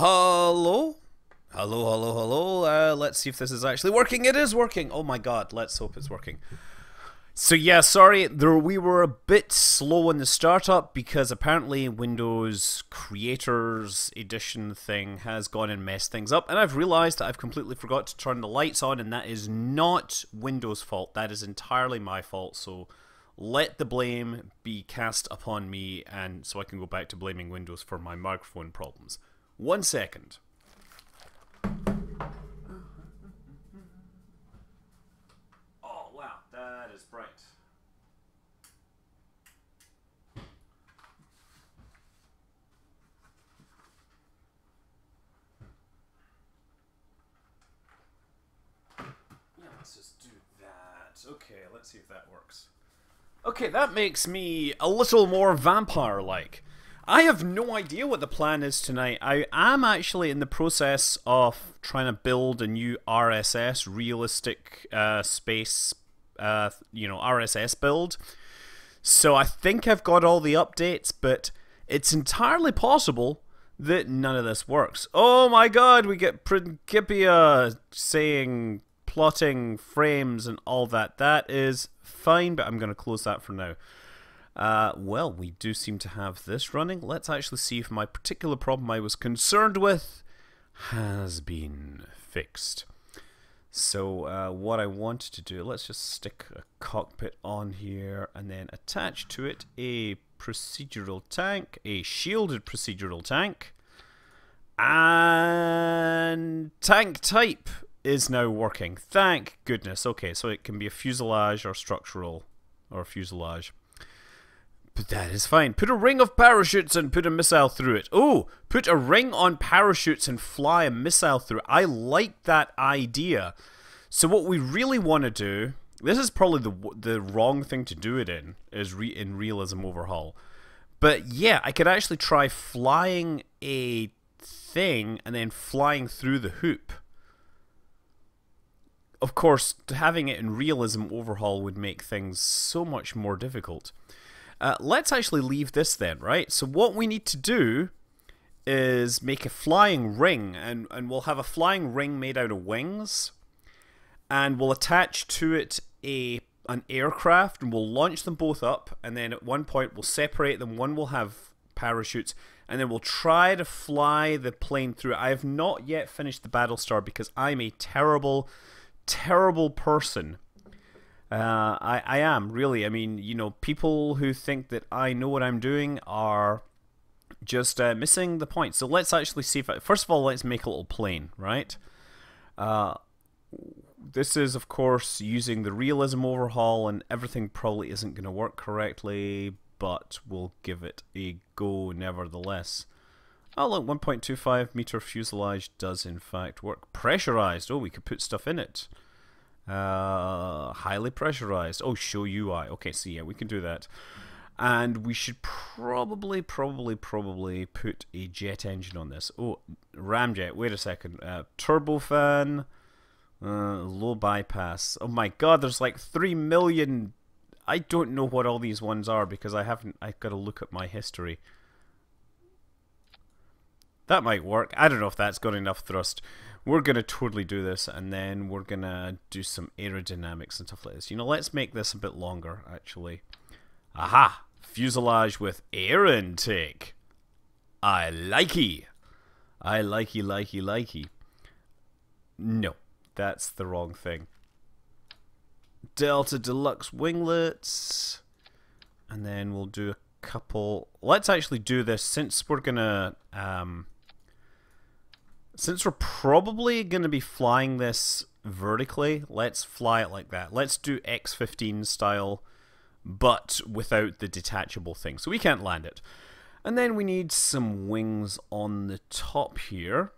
Hello? Hello. Let's see if this is actually working. It is working. Oh my god, let's hope it's working. So yeah, sorry, we were a bit slow in the startup because apparently Windows Creators Edition thing has gone and messed things up, and I've realized that I've completely forgot to turn the lights on, and that is not Windows' fault. That is entirely my fault, so let the blame be cast upon me, and so I can go back to blaming Windows for my microphone problems. 1 second. Oh wow, that is bright. Yeah, let's just do that. Okay, let's see if that works. Okay, that makes me a little more vampire-like. I have no idea what the plan is tonight. I am actually in the process of trying to build a new RSS, realistic space, RSS build. So I think I've got all the updates, but it's entirely possible that none of this works. Oh my god, we get Principia saying plotting frames and all that. That is fine, but I'm going to close that for now. Well, we do seem to have this running. Let's actually see if my particular problem I was concerned with has been fixed. So what I want to do, let's just stick a cockpit on here and then attach to it a procedural tank, a shielded procedural tank, and tank type is now working. Thank goodness. Okay, so it can be a fuselage or structural or fuselage. But that is fine. Put a ring of parachutes and put a missile through it. Oh, put a ring on parachutes and fly a missile through it. I like that idea. So what we really want to do, this is probably the wrong thing to do it in, is in Realism Overhaul. But yeah, I could actually try flying a thing and then flying through the hoop. Of course, having it in Realism Overhaul would make things so much more difficult. Let's actually leave this then, right? So what we need to do is make a flying ring, and we'll have a flying ring made out of wings, and we'll attach to it an aircraft, and we'll launch them both up, and then at one point we'll separate them. One will have parachutes, and then we'll try to fly the plane through. I have not yet finished the Battlestar because I'm a terrible person. I am, really. I mean, you know, people who think that I know what I'm doing are just missing the point. So let's actually see if first of all, let's make a little plane, right? This is, of course, using the Realism Overhaul, and everything probably isn't going to work correctly, but we'll give it a go nevertheless. Oh, look, 1.25 meter fuselage does in fact work. Pressurized. Oh, we could put stuff in it. Highly pressurized. Oh, show UI. Okay, so yeah, we can do that. And we should probably put a jet engine on this. Oh, ramjet. Wait a second. Turbofan. Low bypass. Oh my god, there's like 3 million. I don't know what all these ones are because I've got to look at my history. That might work. I don't know if that's got enough thrust. We're going to totally do this, and then we're going to do some aerodynamics and stuff like this. You know, let's make this a bit longer, actually. Aha! Fuselage with air intake. I likey. I likey. No, that's the wrong thing. Delta Deluxe winglets. And then we'll do a couple... Let's actually do this since we're going to... Since we're probably going to be flying this vertically, let's fly it like that. Let's do X-15 style, but without the detachable thing. So we can't land it. And then we need some wings on the top here.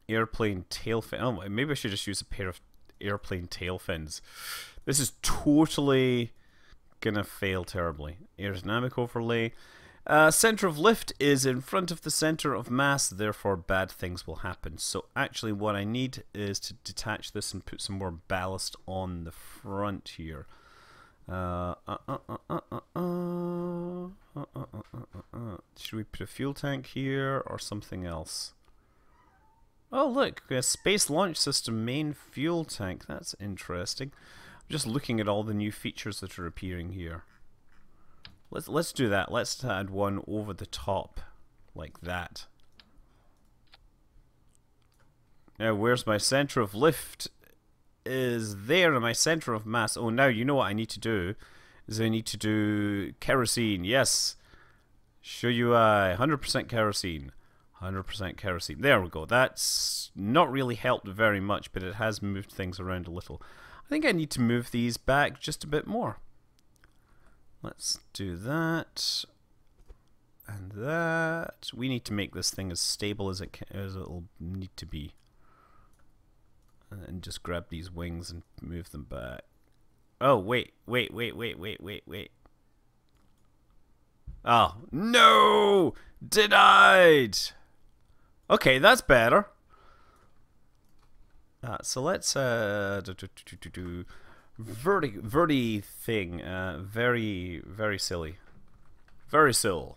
Airplane tail fin. Oh, maybe I should just use a pair of airplane tail fins. This is totally going to fail terribly. Aerodynamic overlay. Center of lift is in front of the center of mass, therefore bad things will happen. So actually what I need is to detach this and put some more ballast on the front here. Should we put a fuel tank here or something else? Oh look, a space launch system main fuel tank. That's interesting. I'm just looking at all the new features that are appearing here. Let's do that. Let's add one over the top, like that. Now, where's my center of lift? Is there in my center of mass? Oh, now you know what I need to do. Is I need to do kerosene. Yes. Show you 100% kerosene. 100% kerosene. There we go. That's not really helped very much, but it has moved things around a little. I think I need to move these back just a bit more. Let's do that. And that. We need to make this thing as stable as it'll need to be. And just grab these wings and move them back. Oh, wait. Oh, no! Denied! Okay, that's better. So let's verti thing. Very silly. Very silly.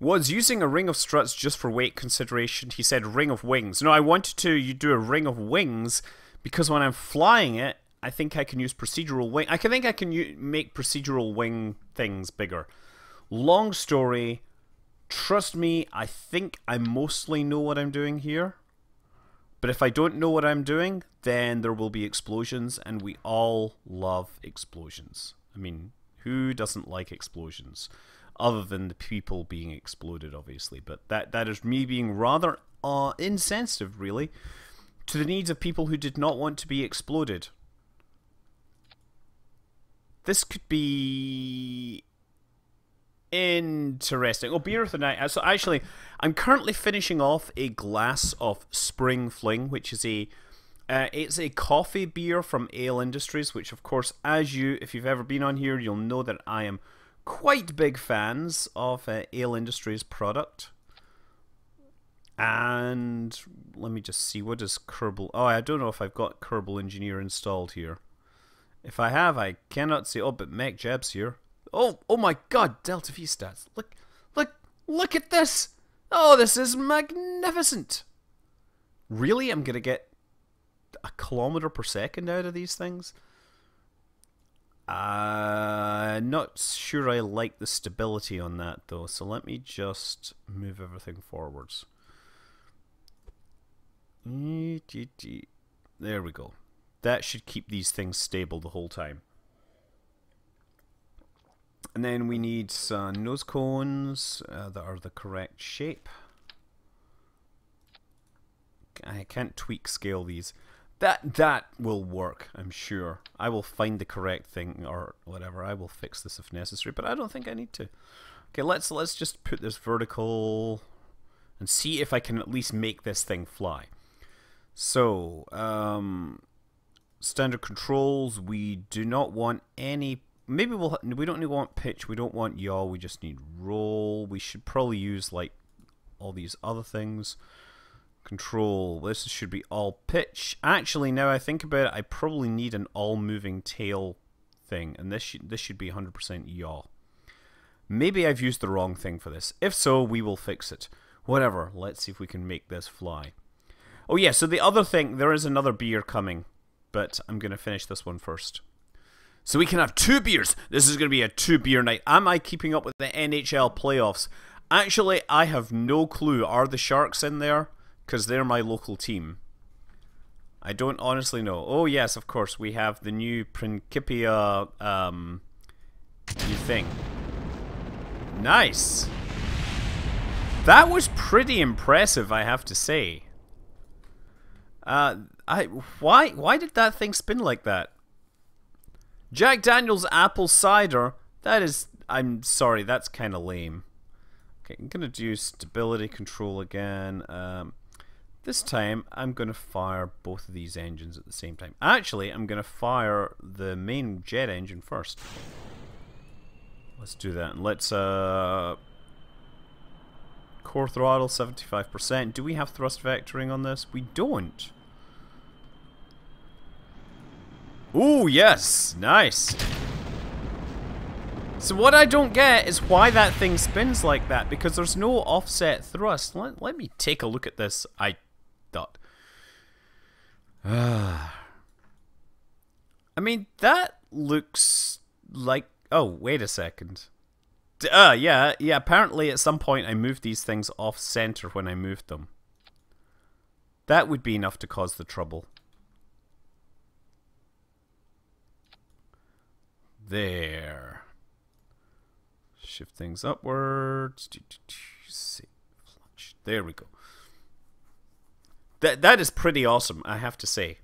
Was using a ring of struts just for weight consideration. He said ring of wings. No, I wanted to do a ring of wings because when I'm flying it, I think I can use procedural wing. I think I can make procedural wing things bigger. Long story. Trust me, I think I mostly know what I'm doing here. But if I don't know what I'm doing, then there will be explosions, and we all love explosions. I mean, who doesn't like explosions? Other than the people being exploded, obviously. But that is me being rather insensitive, really, to the needs of people who did not want to be exploded. This could be interesting. Oh, beer of the night. So actually, I'm currently finishing off a glass of Spring Fling, which is it's a coffee beer from Ale Industries, which of course, if you've ever been on here, you'll know that I am quite big fans of Ale Industries product. And let me just see, what is Kerbal? Oh, I don't know if I've got Kerbal Engineer installed here. If I have, I cannot see. Oh, but Mech Jeb's here. Oh my God, Delta V stats. Look at this. Oh, this is magnificent. Really? I'm going to get a kilometer per second out of these things? Not sure I like the stability on that though, so let me just move everything forwards. There we go. That should keep these things stable the whole time. And then we need some nose cones that are the correct shape. I can't tweak scale these. That will work, I'm sure. I will find the correct thing or whatever. I will fix this if necessary, but I don't think I need to. Okay, let's just put this vertical and see if I can at least make this thing fly. So, standard controls, we do not want any. Maybe we don't want pitch, we don't want yaw, we just need roll. We should probably use like all these other things. Control, this should be all pitch. Actually, now I think about it, I probably need an all moving tail thing, and this should be 100% yaw. Maybe I've used the wrong thing for this. If so, we will fix it. Whatever, let's see if we can make this fly. Oh yeah, so the other thing, there is another beer coming, but I'm going to finish this one first. So we can have 2 beers. This is going to be a 2-beer night. Am I keeping up with the NHL playoffs? Actually, I have no clue. Are the Sharks in there? Because they're my local team. I don't honestly know. Oh yes, of course, we have the new Principia new thing. Nice. That was pretty impressive, I have to say. Why did that thing spin like that? Jack Daniel's apple cider. That is, I'm sorry, that's kind of lame. Okay, I'm gonna do stability control again. This time, I'm going to fire both of these engines at the same time. Actually, I'm going to fire the main jet engine first. Let's do that. And let's, core throttle, 75%. Do we have thrust vectoring on this? We don't. Ooh, yes. Nice. So what I don't get is why that thing spins like that, because there's no offset thrust. Let me take a look at this. I thought. I mean, that looks like... Oh, wait a second. Yeah, apparently at some point I moved these things off-center when I moved them. That would be enough to cause the trouble. There. Shift things upwards. There we go. That is pretty awesome, I have to say.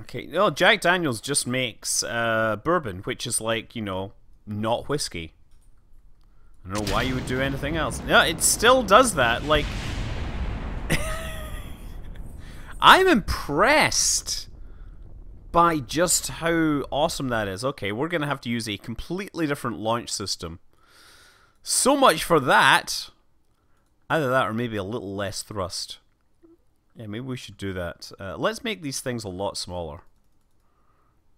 Okay, no, Jack Daniels just makes bourbon, which is like, you know, not whiskey. I don't know why you would do anything else. Yeah, it still does that. Like, I'm impressed by just how awesome that is. Okay, we're going to have to use a completely different launch system. So much for that. Either that or maybe a little less thrust. Yeah, maybe we should do that. Let's make these things a lot smaller.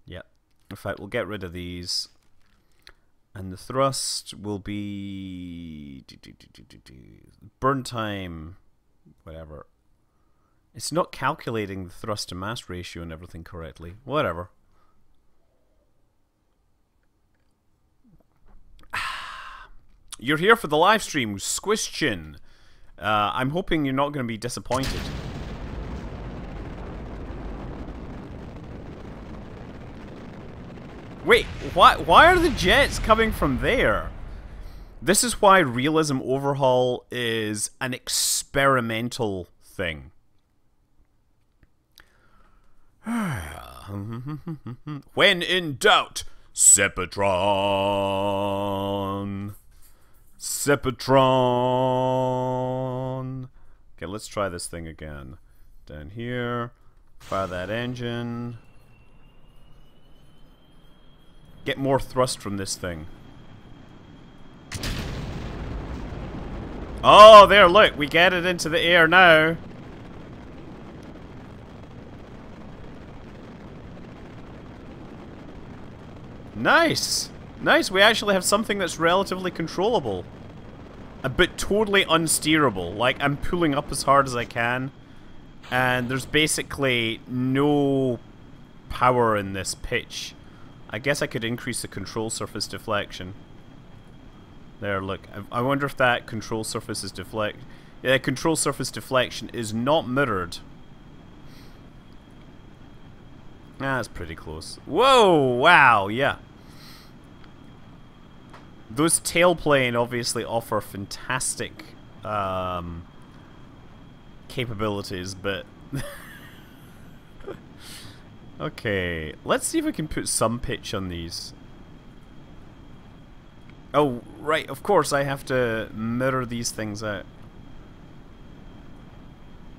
Yeah. In fact, we'll get rid of these. And the thrust will be... burn time... whatever. It's not calculating the thrust to mass ratio and everything correctly. Whatever. You're here for the live stream, Squishin. I'm hoping you're not going to be disappointed. Wait, why are the jets coming from there? This is why Realism Overhaul is an experimental thing. When in doubt, Sepatron. Sepatron. Okay, let's try this thing again. Down here. Fire that engine. Get more thrust from this thing. Oh, there, look. We get it into the air now. Nice! Nice, we actually have something that's relatively controllable. But totally unsteerable. Like, I'm pulling up as hard as I can. And there's basically no power in this pitch. I guess I could increase the control surface deflection. There, look. I wonder if that control surface is deflect... Yeah, control surface deflection is not mirrored. Ah, that's pretty close. Whoa! Wow, yeah. Those tailplane obviously offer fantastic capabilities, but... Okay, let's see if we can put some pitch on these. Oh, right, of course I have to mirror these things out.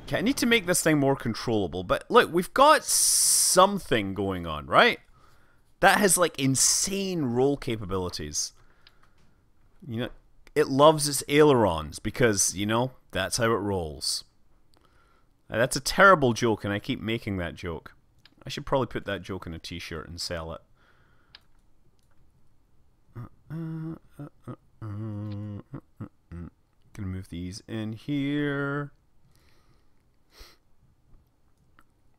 Okay, I need to make this thing more controllable, but look, we've got something going on, right? That has, like, insane roll capabilities. You know, it loves its ailerons because, you know, that's how it rolls. That's a terrible joke, and I keep making that joke. I should probably put that joke in a t-shirt and sell it. Gonna move these in here.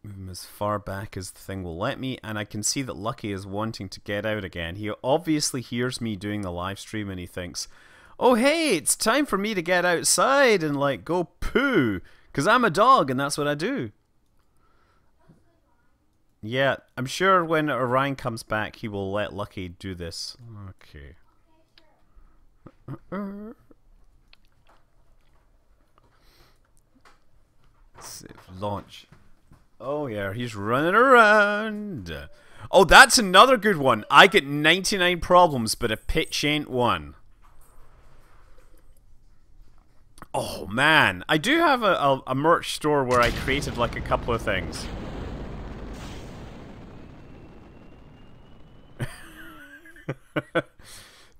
Move them as far back as the thing will let me, and I can see that Lucky is wanting to get out again. He obviously hears me doing the live stream and he thinks, oh hey, it's time for me to get outside and like go poo, because I'm a dog and that's what I do. Yeah, I'm sure when Orion comes back he will let Lucky do this. Okay. Save launch. Oh yeah, he's running around. Oh, that's another good one. I get 99 problems, but a pitch ain't one. Oh man, I do have a merch store where I created like a couple of things.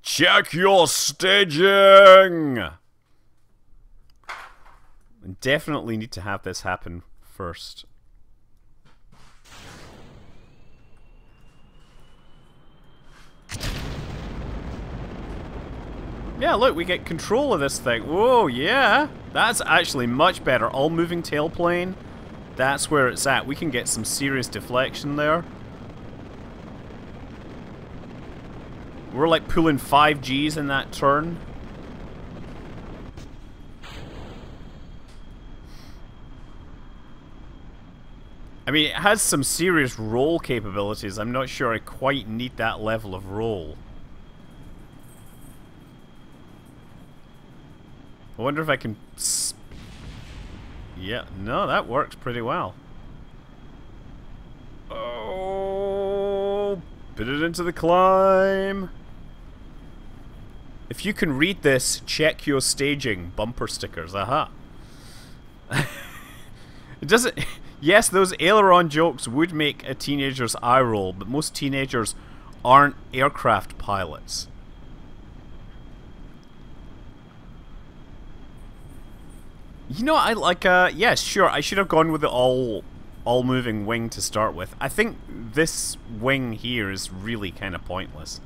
Check your staging! Definitely need to have this happen first. Yeah, look, we get control of this thing. Whoa, yeah. That's actually much better. All moving tailplane. That's where it's at. We can get some serious deflection there. We're like pulling 5 Gs in that turn. I mean, it has some serious roll capabilities. I'm not sure I quite need that level of roll. I wonder if I can... Yeah, no, that works pretty well. Oh, put it into the climb. If you can read this, check your staging. Bumper stickers, aha. It doesn't... Yes, those aileron jokes would make a teenager's eye roll, but most teenagers aren't aircraft pilots. You know, I like, yes, sure, I should have gone with the all-moving wing to start with. I think this wing here is really kind of pointless.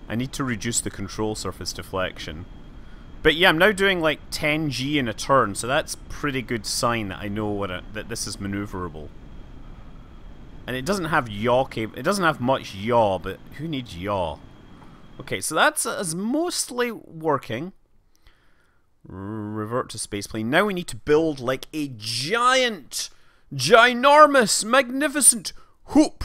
I need to reduce the control surface deflection. But yeah, I'm now doing like 10 G in a turn, so that's pretty good sign that I know that this is maneuverable. And it doesn't have yaw it doesn't have much yaw, but who needs yaw? Okay, so that's mostly working. Revert to spaceplane. Now we need to build like a giant, ginormous, magnificent hoop.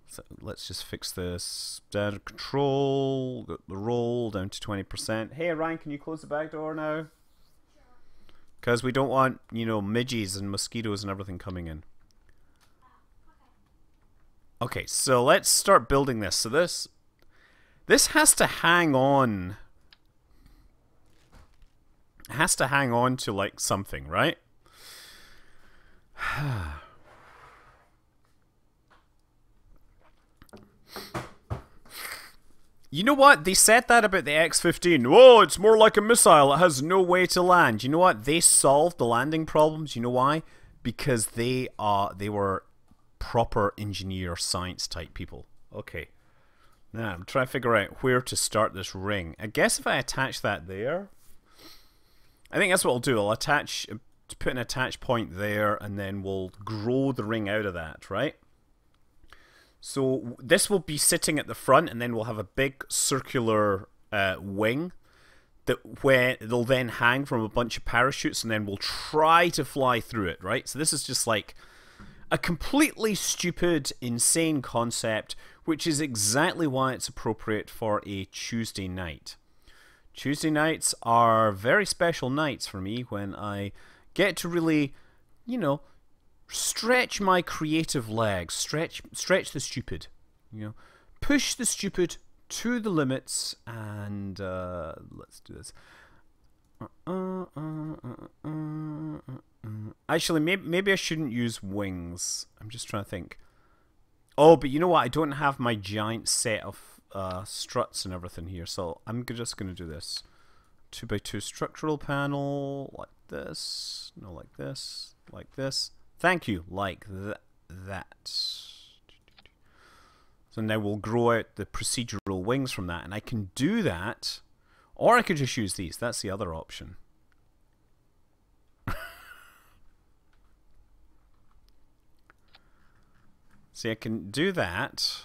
So let's just fix this. Standard control, got the roll down to 20%. Hey Ryan, can you close the back door now? Because we don't want, you know, midges and mosquitoes and everything coming in. Okay, so let's start building this. So this has to hang on. It has to hang on to like something, right? You know what? They said that about the X-15. Whoa, it's more like a missile. It has no way to land. You know what? They solved the landing problems. You know why? Because they were proper engineer science type people. Okay. Now, I'm trying to figure out where to start this ring. I guess if I attach that there... I think that's what I'll do. I'll put an attach point there, and then we'll grow the ring out of that, right? So this will be sitting at the front, and then we'll have a big circular wing that it'll then hang from a bunch of parachutes, and then we'll try to fly through it, right? So this is just like a completely stupid, insane concept, which is exactly why it's appropriate for a Tuesday night. Tuesday nights are very special nights for me when I get to really, you know, stretch my creative legs, stretch the stupid, you know, push the stupid to the limits, and let's do this. Actually, maybe I shouldn't use wings. I'm just trying to think. Oh, but you know what? I don't have my giant set of struts and everything here, so I'm just going to do this 2x2 structural panel like this, no, like this, like this. Thank you, like that. So now we'll grow out the procedural wings from that, and I can do that, or I could just use these. That's the other option. See, I can do that.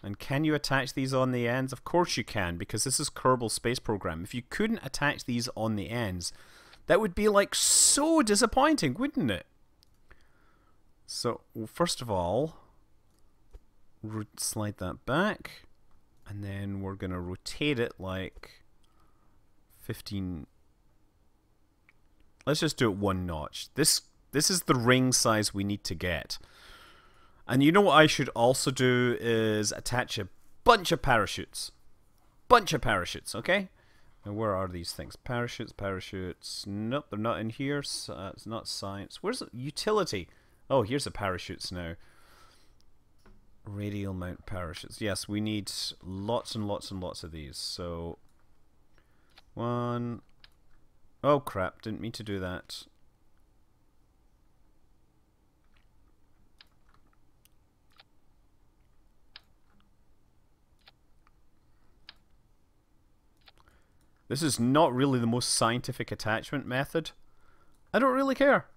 And can you attach these on the ends? Of course you can, because this is Kerbal Space Program. If you couldn't attach these on the ends, that would be like so disappointing, wouldn't it? So, well, first of all, slide that back, and then we're going to rotate it like 15. Let's just do it 1 notch. This is the ring size we need to get. And you know what I should also do is attach a bunch of parachutes. Bunch of parachutes, okay? And where are these things? Parachutes, parachutes. Nope, they're not in here. So, it's not science. Where's the utility? Oh, here's the parachutes now. Radial mount parachutes. Yes, we need lots and lots and lots of these. So, 1. Oh crap, didn't mean to do that. This is not really the most scientific attachment method. I don't really care.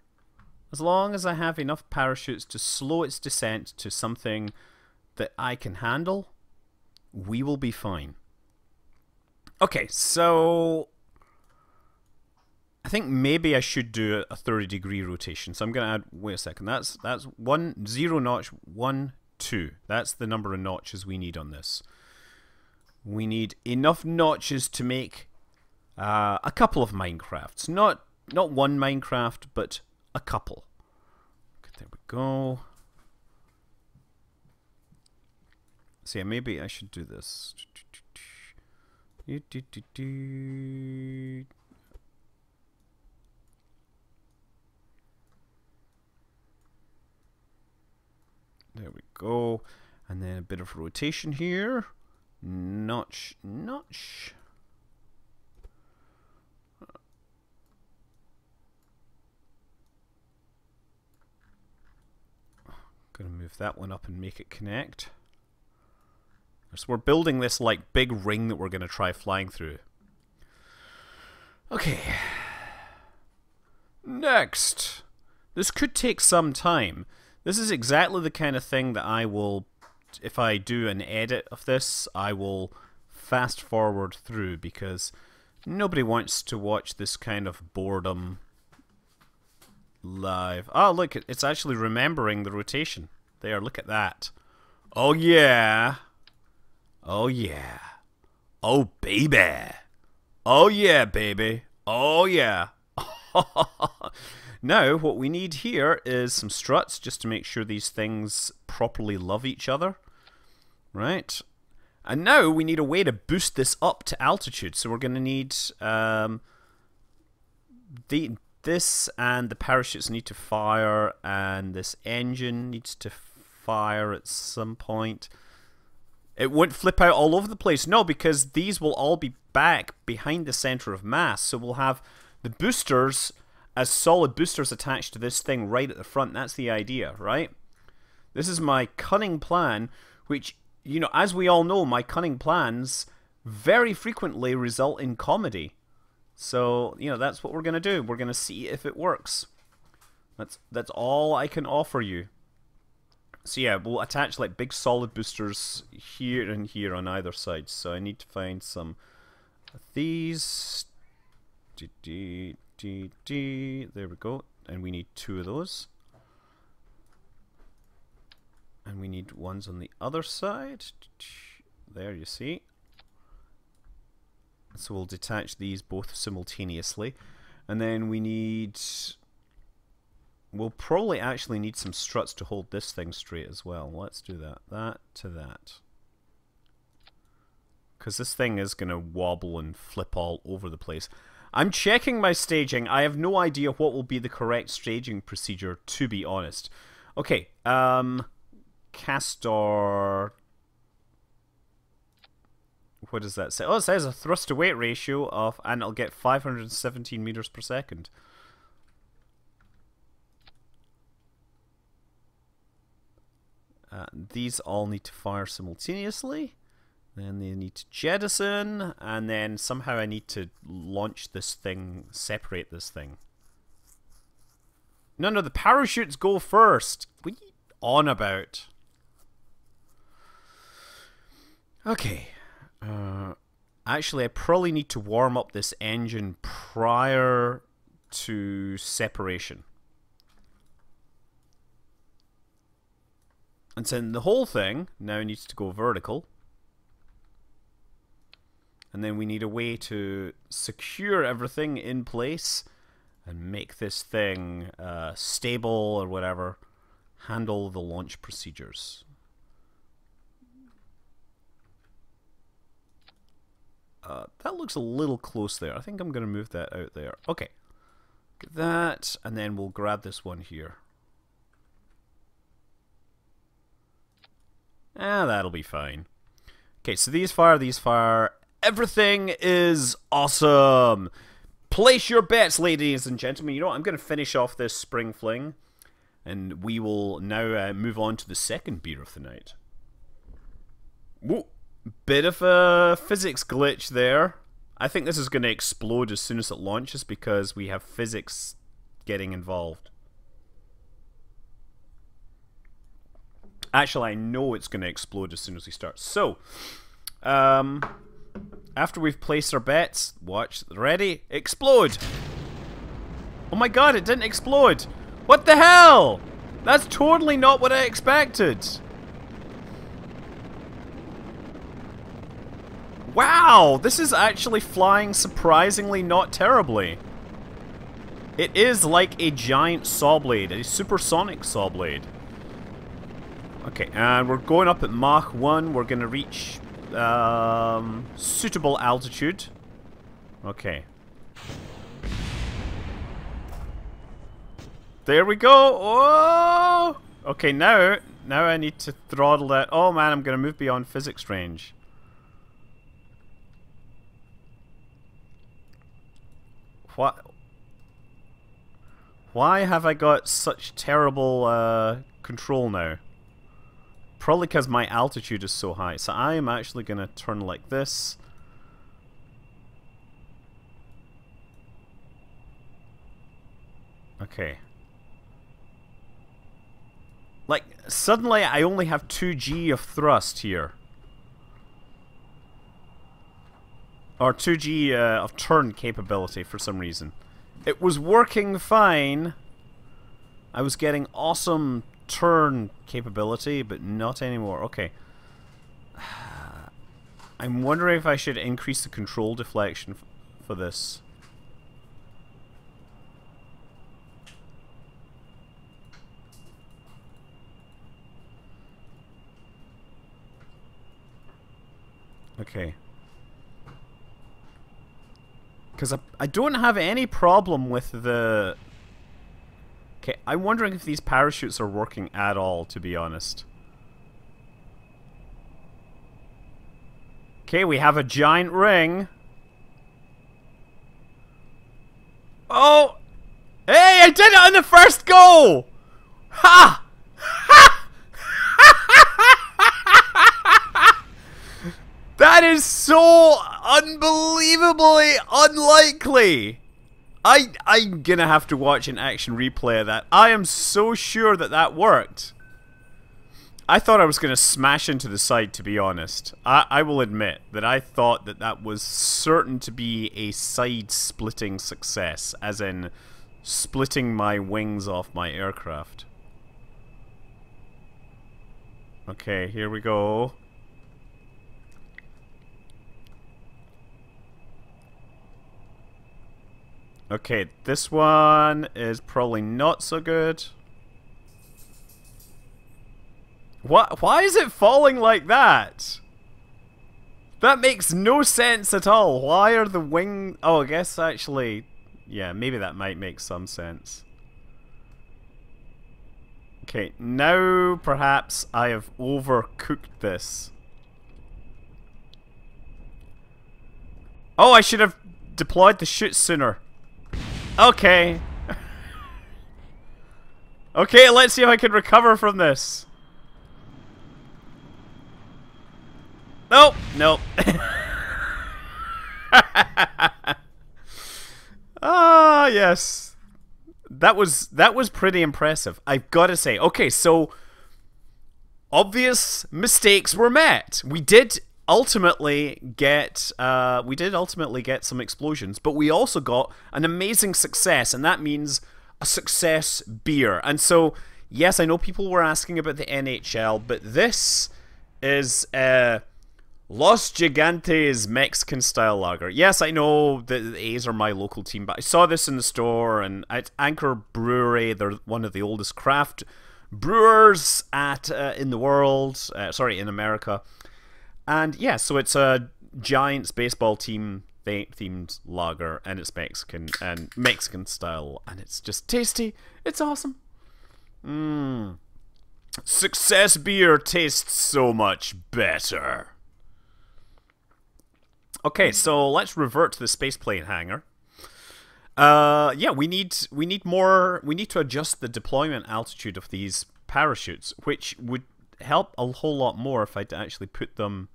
As long as I have enough parachutes to slow its descent to something that I can handle, we will be fine. Okay, so I think maybe I should do a 30-degree rotation. So I'm going to add, wait a second, that's 0 notch, 1, 2. That's the number of notches we need on this. We need enough notches to make a couple of Minecrafts. Not one Minecraft, but a couple. Okay, there we go. So yeah, maybe I should do this. There we go. And then a bit of rotation here. Notch, notch. Gonna move that one up and make it connect. So we're building this like big ring that we're gonna try flying through. Okay. Next. This could take some time. This is exactly the kind of thing that I will, if I do an edit of this, I will fast forward through because nobody wants to watch this kind of boredom live. Oh, look, it's actually remembering the rotation. There, look at that. Oh, yeah. Oh, yeah. Oh, baby. Oh, yeah, baby. Oh, yeah. Now, what we need here is some struts just to make sure these things properly love each other. Right? And now we need a way to boost this up to altitude. So we're going to need this, and the parachutes need to fire, and this engine needs to fire at some point. It won't flip out all over the place. No, because these will all be back behind the center of mass. So we'll have the boosters as solid boosters attached to this thing right at the front. That's the idea, right? This is my cunning plan, which, you know, as we all know, my cunning plans very frequently result in comedy. So, you know, that's what we're going to do. We're going to see if it works. That's all I can offer you. So yeah, we'll attach like big solid boosters here and here on either side. So I need to find some of these. There we go. And we need 2 of those. And we need ones on the other side. There, you see. So we'll detach these both simultaneously. And then we need... We'll probably actually need some struts to hold this thing straight as well. Let's do that. That to that. Because this thing is going to wobble and flip all over the place. I'm checking my staging. I have no idea what will be the correct staging procedure, to be honest. Okay, Castor... What does that say? Oh, it says a thrust to weight ratio of, and it'll get 517 meters per second. These all need to fire simultaneously. Then they need to jettison, and then somehow I need to launch this thing, separate this thing. No, the parachutes go first. What are you on about? Okay. Actually, I probably need to warm up this engine prior to separation. And so the whole thing now needs to go vertical. And then we need a way to secure everything in place and make this thing stable or whatever. Handle the launch procedures. That looks a little close there. I think I'm going to move that out there. Okay. Get that, and then we'll grab this one here. That'll be fine. Okay, so these fire. Everything is awesome. Place your bets, ladies and gentlemen. You know what? I'm going to finish off this spring fling, and we will now move on to the second beer of the night. Whoa. Bit of a physics glitch there. I think this is going to explode as soon as it launches because we have physics getting involved. Actually, I know it's going to explode as soon as we start. So, after we've placed our bets, watch, ready, explode! Oh my god, it didn't explode! What the hell? That's totally not what I expected! Wow, this is actually flying surprisingly not terribly. It is like a giant saw blade, a supersonic saw blade. Okay, and we're going up at Mach 1. We're going to reach suitable altitude. Okay. There we go. Oh! Okay, now I need to throttle that. Oh man, I'm going to move beyond physics range. What? Why have I got such terrible control now? Probably because my altitude is so high. So I am actually going to turn like this. Okay. Like, suddenly I only have 2G of thrust here. Or 2G of turn capability for some reason. It was working fine. I was getting awesome turn capability, but not anymore. Okay. I'm wondering if I should increase the control deflection for this. Okay. Because I don't have any problem with the... Okay, I'm wondering if these parachutes are working at all, to be honest. Okay, we have a giant ring. Oh! Hey, I did it on the first go! Ha! That is so unbelievably unlikely! I'm gonna have to watch an action replay of that. I am so sure that that worked. I thought I was gonna smash into the side, to be honest. I will admit that I thought that that was certain to be a side-splitting success, as in splitting my wings off my aircraft. Okay, here we go. Okay, this one is probably not so good. What? Why is it falling like that? That makes no sense at all. Why are the wings... Oh, I guess actually... Yeah, maybe that might make some sense. Okay, now perhaps I have overcooked this. Oh, I should have deployed the chute sooner. Okay. Okay, let's see if I can recover from this. Nope, nope. Ah, yes. That was pretty impressive, I've got to say. Okay, so obvious mistakes were met. We did ultimately get some explosions, but we also got an amazing success, and that means a success beer. And so, yes, I know people were asking about the NHL, but this is Los Gigantes Mexican style lager. Yes, I know that the A's are my local team, but I saw this in the store, and it's Anchor Brewery. They're one of the oldest craft brewers in the world. Sorry, in America. And yeah, so it's a Giants baseball team themed lager, and it's Mexican and Mexican style, and it's just tasty. It's awesome. Success beer tastes so much better. Okay, so let's revert to the spaceplane hangar. Yeah, we need to adjust the deployment altitude of these parachutes, which would help a whole lot more if I'd actually put them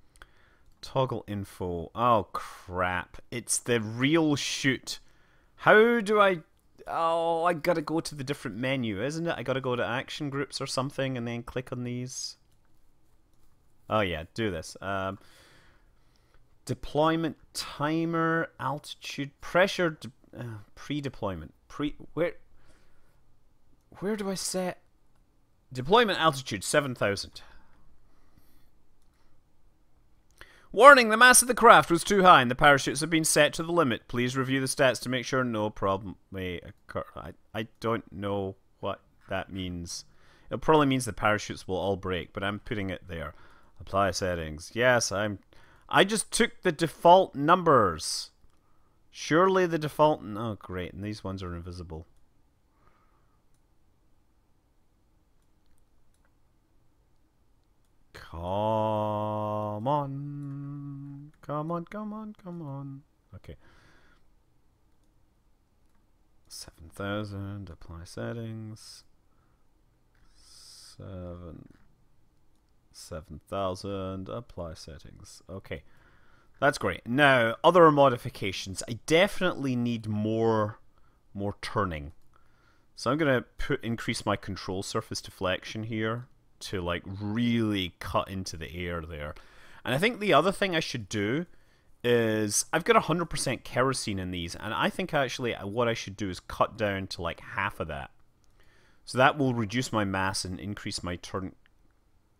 Toggle info. Oh, crap. It's the real shoot. How do I... Oh, I gotta go to the different menu, isn't it? I gotta go to action groups or something and then click on these. Oh, yeah, do this. Deployment timer, altitude, pressure, pre-deployment. Where do I set... Deployment altitude, 7,000. Warning, the mass of the craft was too high and the parachutes have been set to the limit. Please review the stats to make sure no problem may occur. I don't know what that means. It probably means the parachutes will all break, but I'm putting it there. Apply settings. Yes, I just took the default numbers. Surely the default... Oh, great, and these ones are invisible. Come on. Come on, come on, come on. Okay. 7,000, apply settings. 7,000, apply settings. Okay. That's great. Now, other modifications. I definitely need more turning. So I'm going to increase my control surface deflection here to like really cut into the air there. And I think the other thing I should do is I've got 100% kerosene in these, and I think actually what I should do is cut down to like half of that. So that will reduce my mass and increase my turn.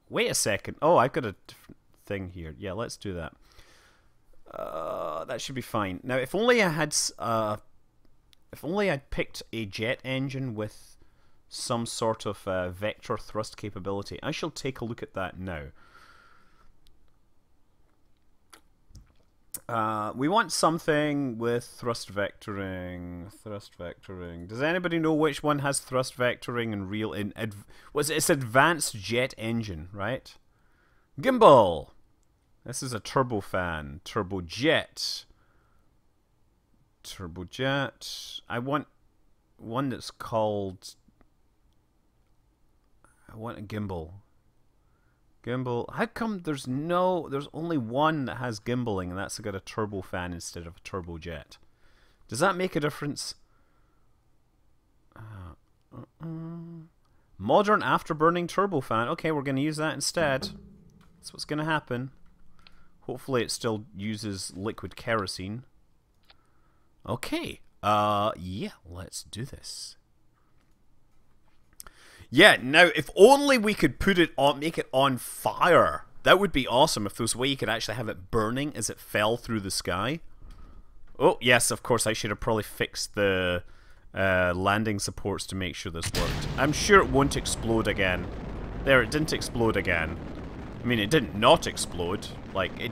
Wait a second. Oh, I've got a different thing here. Yeah, let's do that. That should be fine. Now, if only I had picked a jet engine with some sort of vector thrust capability. I shall take a look at that now. We want something with thrust vectoring. Thrust vectoring. Does anybody know which one has thrust vectoring and real? It's advanced jet engine, right? Gimbal. This is a turbofan. Turbojet. Turbojet. I want one that's called... I want a gimbal. Gimbal. How come there's only one that has gimbaling, and that's got a turbofan instead of a turbojet? Does that make a difference? Modern afterburning turbofan. Okay, we're going to use that instead. That's what's going to happen. Hopefully it still uses liquid kerosene. Okay. Yeah, let's do this. Yeah, now if only we could put it on, make it on fire. That would be awesome if there was a way you could actually have it burning as it fell through the sky. Oh, yes, of course, I should have probably fixed the landing supports to make sure this worked. I'm sure it won't explode again. There, it didn't explode again. I mean, it didn't not explode. Like, it...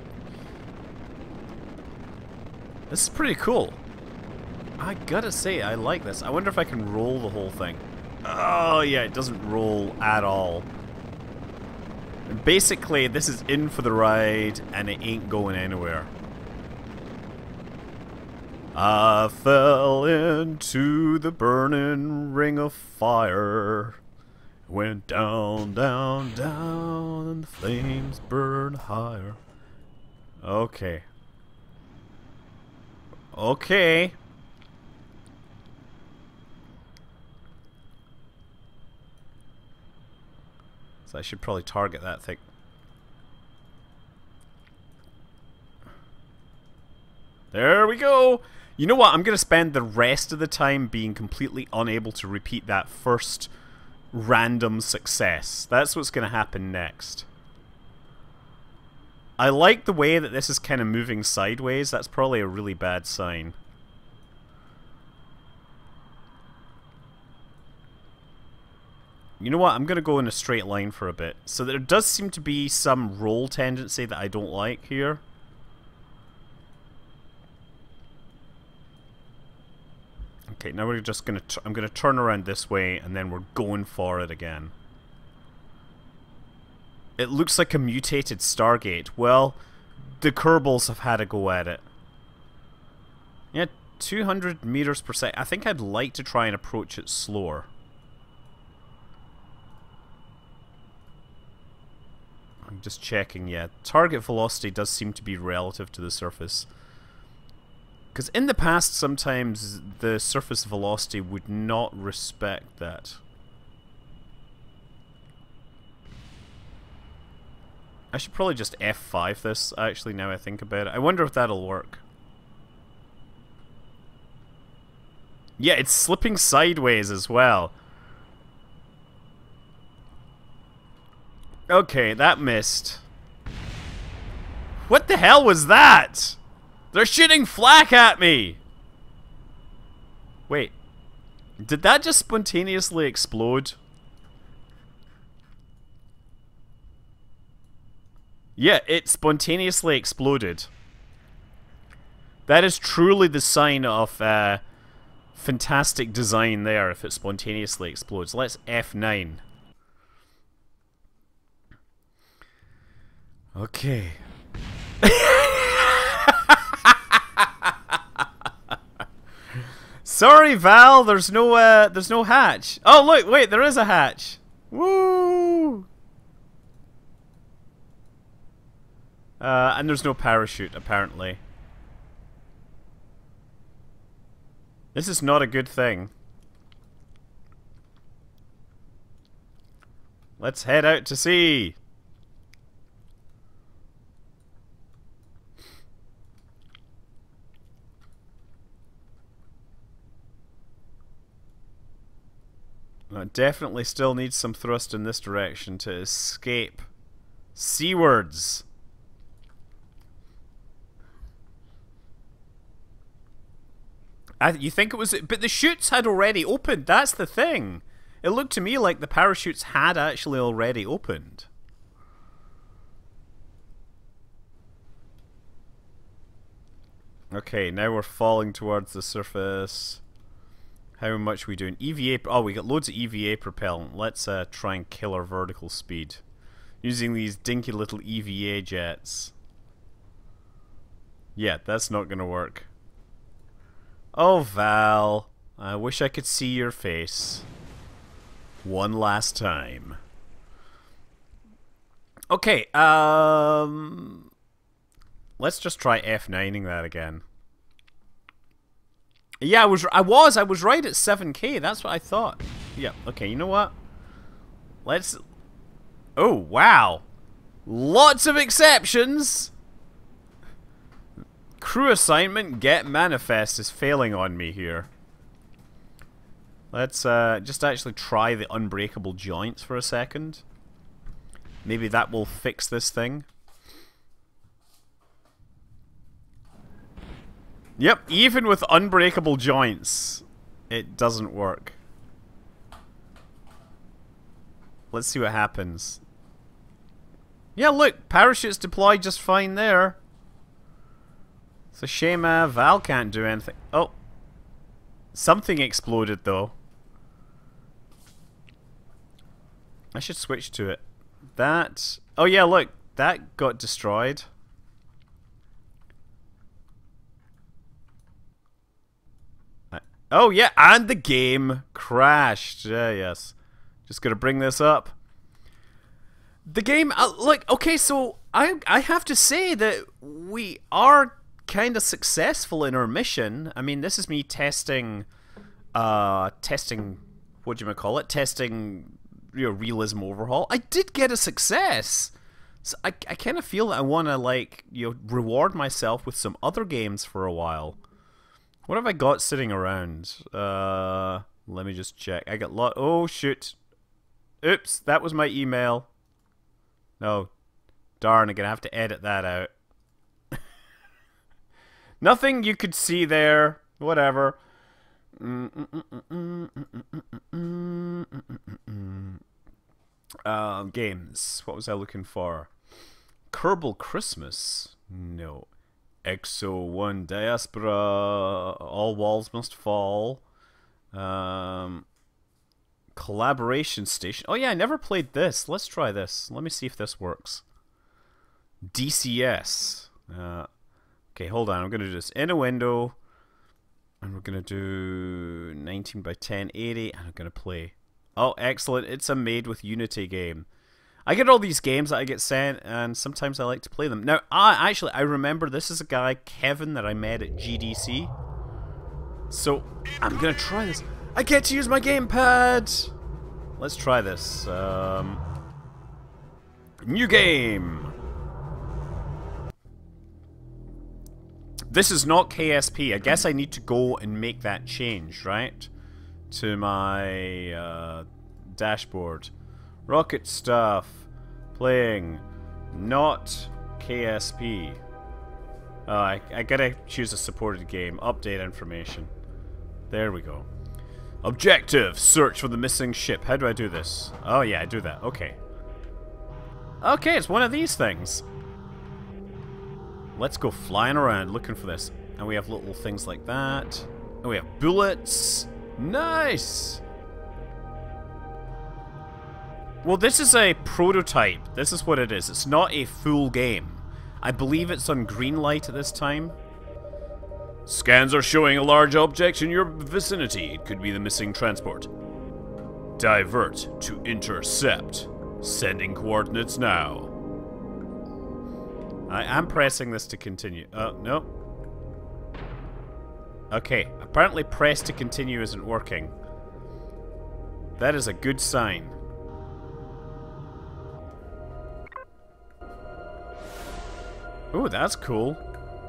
This is pretty cool. I gotta say, I like this. I wonder if I can roll the whole thing. Oh, yeah, it doesn't roll at all. And basically, this is in for the ride, and it ain't going anywhere. I fell into the burning ring of fire. Went down, down, down, and the flames burned higher. Okay. Okay. So I should probably target that thing. There we go! You know what? I'm going to spend the rest of the time being completely unable to repeat that first random success. That's what's going to happen next. I like the way that this is kind of moving sideways. That's probably a really bad sign. You know what? I'm going to go in a straight line for a bit. So there does seem to be some roll tendency that I don't like here. Okay, now we're just going to... I'm going to turn around this way, and then we're going for it again. It looks like a mutated Stargate. Well, the Kerbals have had a go at it. Yeah, 200 meters per second. I think I'd like to try and approach it slower. I'm just checking, yeah. Target velocity does seem to be relative to the surface. Because in the past, sometimes the surface velocity would not respect that. I should probably just F5 this, actually, now I think about it. I wonder if that'll work. Yeah, it's slipping sideways as well. Okay, that missed. What the hell was that? They're shooting flak at me! Wait. Did that just spontaneously explode? Yeah, it spontaneously exploded. That is truly the sign of fantastic design there, if it spontaneously explodes. Let's F9. Okay. Sorry, Val. There's no hatch. Oh, look, wait, there is a hatch. Woo! And there's no parachute, apparently. This is not a good thing. Let's head out to sea. Definitely still needs some thrust in this direction to escape seawards. You think it was... But the chutes had already opened. That's the thing. It looked to me like the parachutes had actually already opened. Okay, now we're falling towards the surface. How much are we doing? EVA... Oh, we got loads of EVA propellant. Let's try and kill our vertical speed. Using these dinky little EVA jets. Yeah, that's not going to work. Oh, Val. I wish I could see your face. One last time. Okay, let's just try F9ing that again. Yeah, I was right at 7K. That's what I thought. Yeah, okay, you know what? Let's... Oh, wow. Lots of exceptions! Crew assignment, get manifest is failing on me here. Let's just actually try the unbreakable joints for a second. Maybe that will fix this thing. Yep, even with unbreakable joints, it doesn't work. Let's see what happens. Yeah, look, parachutes deploy just fine there. It's a shame Val can't do anything. Oh. Something exploded, though. I should switch to it. That... Oh, yeah, look. That got destroyed. Oh, yeah, and the game crashed. Yeah, yes. Just gonna bring this up. The game... like, okay, so I have to say that we are... kind of successful in our mission. I mean, this is me testing, what do you call it? Testing, realism overhaul. I did get a success. So I kind of feel that I want to, like, reward myself with some other games for a while. What have I got sitting around? Let me just check. I got oh, shoot. Oops, that was my email. No. Darn, I'm gonna have to edit that out. Nothing you could see there. Whatever. Games. What was I looking for? Kerbal Christmas? No. Exo 1 Diaspora. All Walls Must Fall. Collaboration Station. Oh yeah, I never played this. Let's try this. Let me see if this works. DCS. Okay, hold on. I'm going to do this in a window. And we're going to do 19 by 1080. And I'm going to play. Oh, excellent. It's a made with Unity game. I get all these games that I get sent, and sometimes I like to play them. Now, I remember this is a guy, Kevin, that I met at GDC. So, I'm gonna try this. I get to use my gamepad! Let's try this. New game! This is not KSP. I guess I need to go and make that change, right? To my dashboard. Rocket stuff. Playing. Not KSP. I gotta choose a supported game. Update information. There we go. Objective. Search for the missing ship. How do I do this? Oh yeah, I do that. Okay. Okay, it's one of these things. Let's go flying around looking for this. And we have little things like that. And we have bullets. Nice! Well, this is a prototype. This is what it is. It's not a full game. I believe it's on green light at this time. Scans are showing a large object in your vicinity. It could be the missing transport. Divert to intercept. Sending coordinates now. I am pressing this to continue. No. Okay, apparently press to continue isn't working. That is a good sign. Oh, that's cool.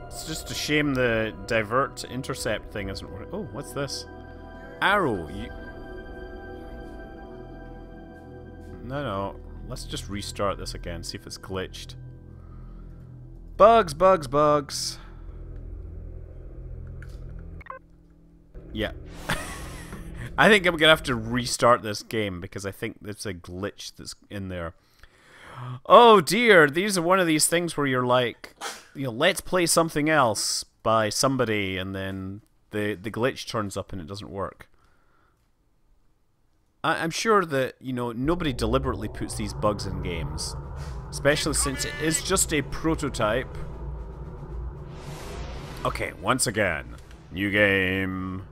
It's just a shame the divert to intercept thing isn't working. Oh, what's this? Arrow. No. Let's just restart this again, see if it's glitched. Bugs, bugs, bugs. Yeah. I think I'm gonna have to restart this game because I think there's a glitch that's in there. Oh dear, these are one of these things where you're like, you know, let's play something else by somebody, and then the glitch turns up and it doesn't work. I'm sure that, you know, nobody deliberately puts these bugs in games, especially since it is just a prototype. Okay, once again, new game.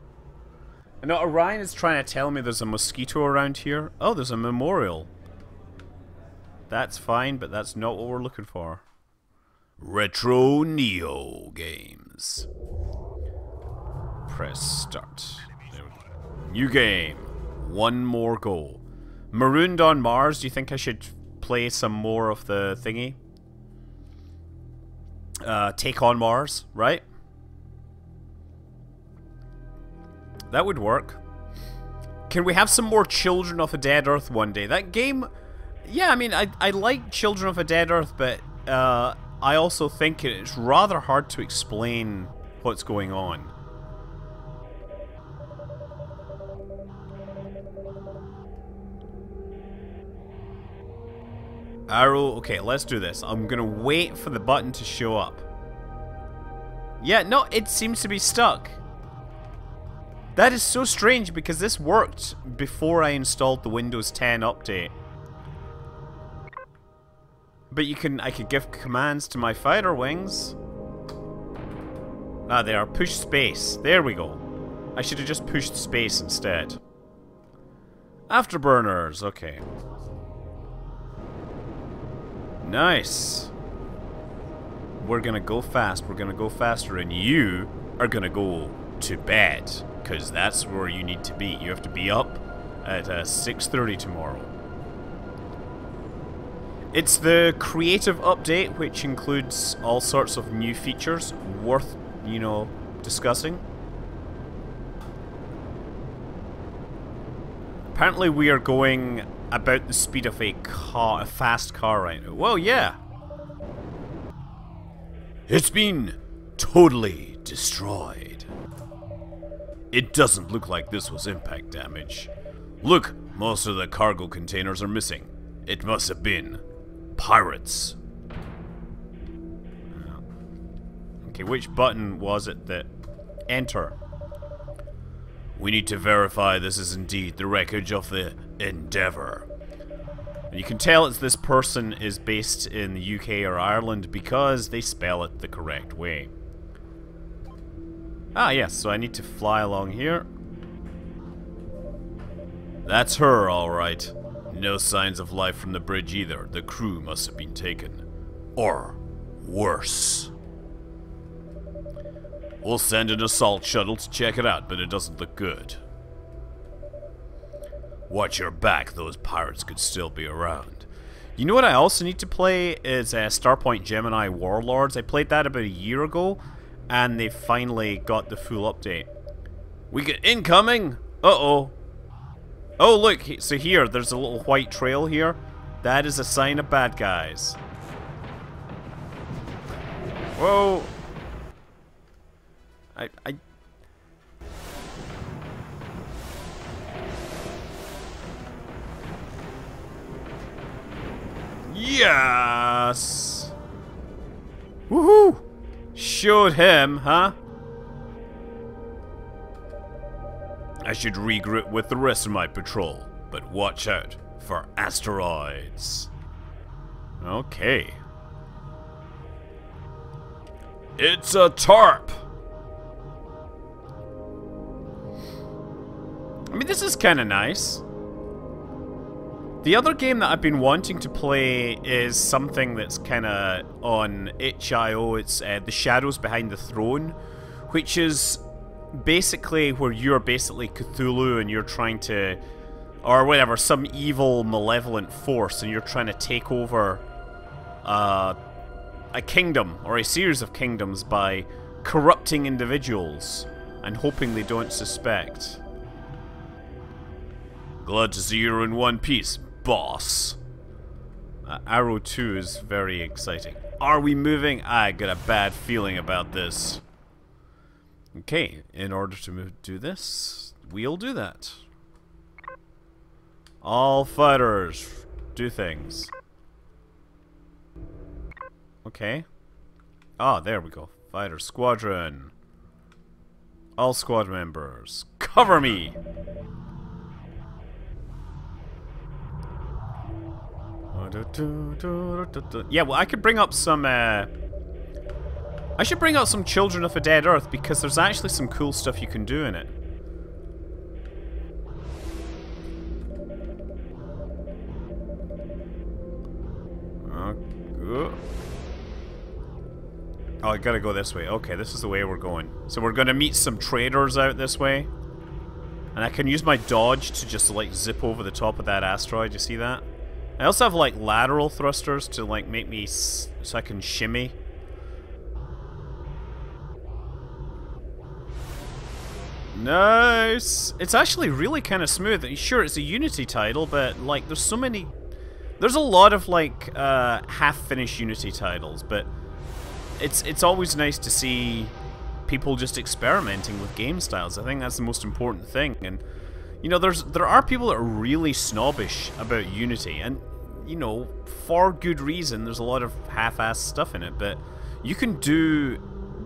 I know Orion is trying to tell me there's a mosquito around here. Oh, there's a memorial. That's fine, but that's not what we're looking for. Retro Neo games. Press start. There we go. New game. One more go. Marooned on Mars. Do you think I should play some more of the thingy? Take on Mars, right? That would work. Can we have some more Children of a Dead Earth one day? That game... Yeah, I mean, I like Children of a Dead Earth, but I also think it's rather hard to explain what's going on. Arrow, okay, let's do this. I'm gonna wait for the button to show up. Yeah, no, it seems to be stuck. That is so strange because this worked before I installed the Windows 10 update. But I could give commands to my fighter wings. Ah, they are. Push space. There we go. I should have just pushed space instead. Afterburners, okay. Nice. We're gonna go fast. We're gonna go faster, and you are gonna go to bed, because that's where you need to be. You have to be up at 6:30 tomorrow. It's the creative update, which includes all sorts of new features worth, you know, discussing. Apparently we are going about the speed of a fast car right now. Well, yeah. It's been totally destroyed. It doesn't look like this was impact damage. Look, most of the cargo containers are missing. It must have been pirates. Okay, which button was it that... Enter. We need to verify this is indeed the wreckage of the Endeavour. And you can tell it's this person is based in the UK or Ireland because they spell it the correct way. Ah, yes, so I need to fly along here. That's her, alright. No signs of life from the bridge either. The crew must have been taken. Or worse. We'll send an assault shuttle to check it out, but it doesn't look good. Watch your back, those pirates could still be around. You know what I also need to play is Starpoint Gemini Warlords. I played that about a year ago, and they finally got the full update. We get incoming! Uh-oh. Oh, look, so here, there's a little white trail here. That is a sign of bad guys. Whoa. I... Yes! Woohoo! Showed him, huh? I should regroup with the rest of my patrol, but watch out for asteroids. Okay. It's a tarp! I mean, this is kind of nice. The other game that I've been wanting to play is something that's kind of on itch.io. It's The Shadows Behind the Throne, which is basically where you're basically Cthulhu and you're trying to, or whatever, some evil malevolent force, and you're trying to take over a kingdom or a series of kingdoms by corrupting individuals and hoping they don't suspect. Glad to see you're in one piece, boss. Arrow 2 is very exciting. Are we moving? I got a bad feeling about this. Okay, in order to do this, we'll do that. All fighters, do things. Okay. Ah, there we go. Fighter squadron. All squad members, cover me! Yeah, well, I could bring up some, I should bring out some Children of a Dead Earth, because there's actually some cool stuff you can do in it. Oh, I gotta go this way. Okay, this is the way we're going. So we're gonna meet some traders out this way. And I can use my dodge to just, like, zip over the top of that asteroid. You see that? I also have, like, lateral thrusters to, like, make me so I can shimmy. Nice! It's actually really kind of smooth. Sure, it's a Unity title, but, like, there's so many... There's a lot of, like, half-finished Unity titles, but it's always nice to see people just experimenting with game styles. I think that's the most important thing, and... You know, there are people that are really snobbish about Unity, and, you know, for good reason. There's a lot of half-assed stuff in it, but you can do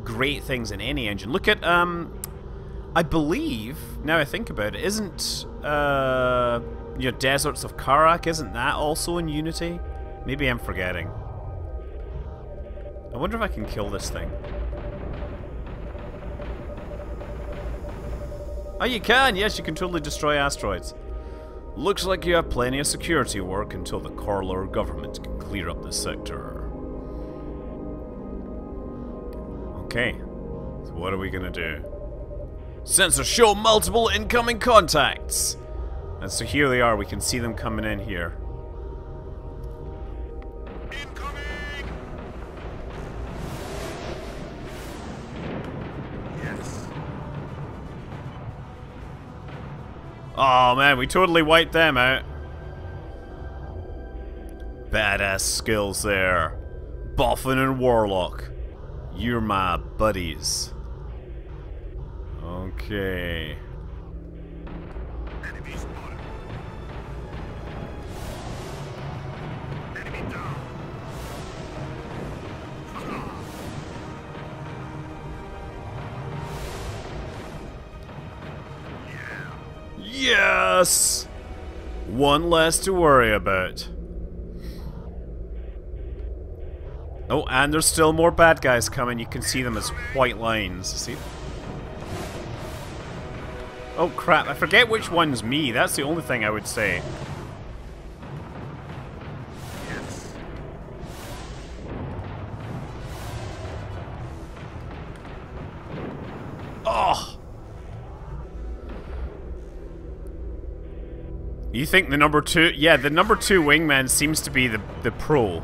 great things in any engine. Look at, I believe, now I think about it, isn't, you know, Deserts of Karak, isn't that also in Unity? Maybe I'm forgetting. I wonder if I can kill this thing. Oh, you can! Yes, you can totally destroy asteroids. Looks like you have plenty of security work until the Corlor government can clear up the sector. Okay, so what are we gonna do? Sensors show multiple incoming contacts! And so here they are, we can see them coming in here. Oh man, we totally wiped them out. Badass skills there. Boffin and Warlock. You're my buddies. Okay. Enemy spotted. Enemy down. Yes! One less to worry about. Oh, and there's still more bad guys coming. You can see them as white lines. See? Oh crap, I forget which one's me. That's the only thing I would say. Oh! You think the number 2... Yeah, the number 2 wingman seems to be the pro.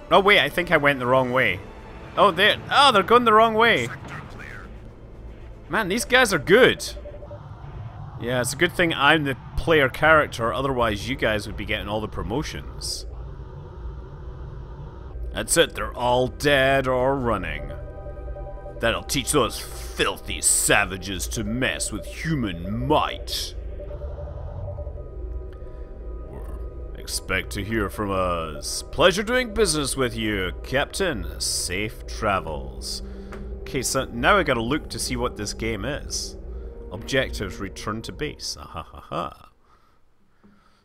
Oh, wait, I think I went the wrong way. Oh, they're going the wrong way. Man, these guys are good. Yeah, it's a good thing I'm the player character, otherwise you guys would be getting all the promotions. That's it, they're all dead or running. That'll teach those filthy savages to mess with human might. Expect to hear from us. Pleasure doing business with you, Captain. Safe travels. Okay, so now I gotta look to see what this game is. Objectives, return to base. Ahahaha.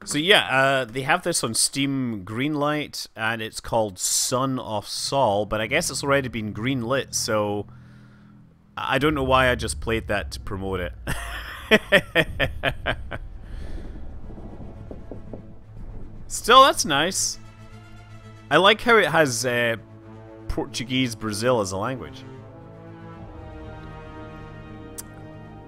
So yeah, they have this on Steam Greenlight, and it's called Son of Saul, but I guess it's already been greenlit, so I don't know why I just played that to promote it. Still, that's nice. I like how it has Portuguese Brazil as a language.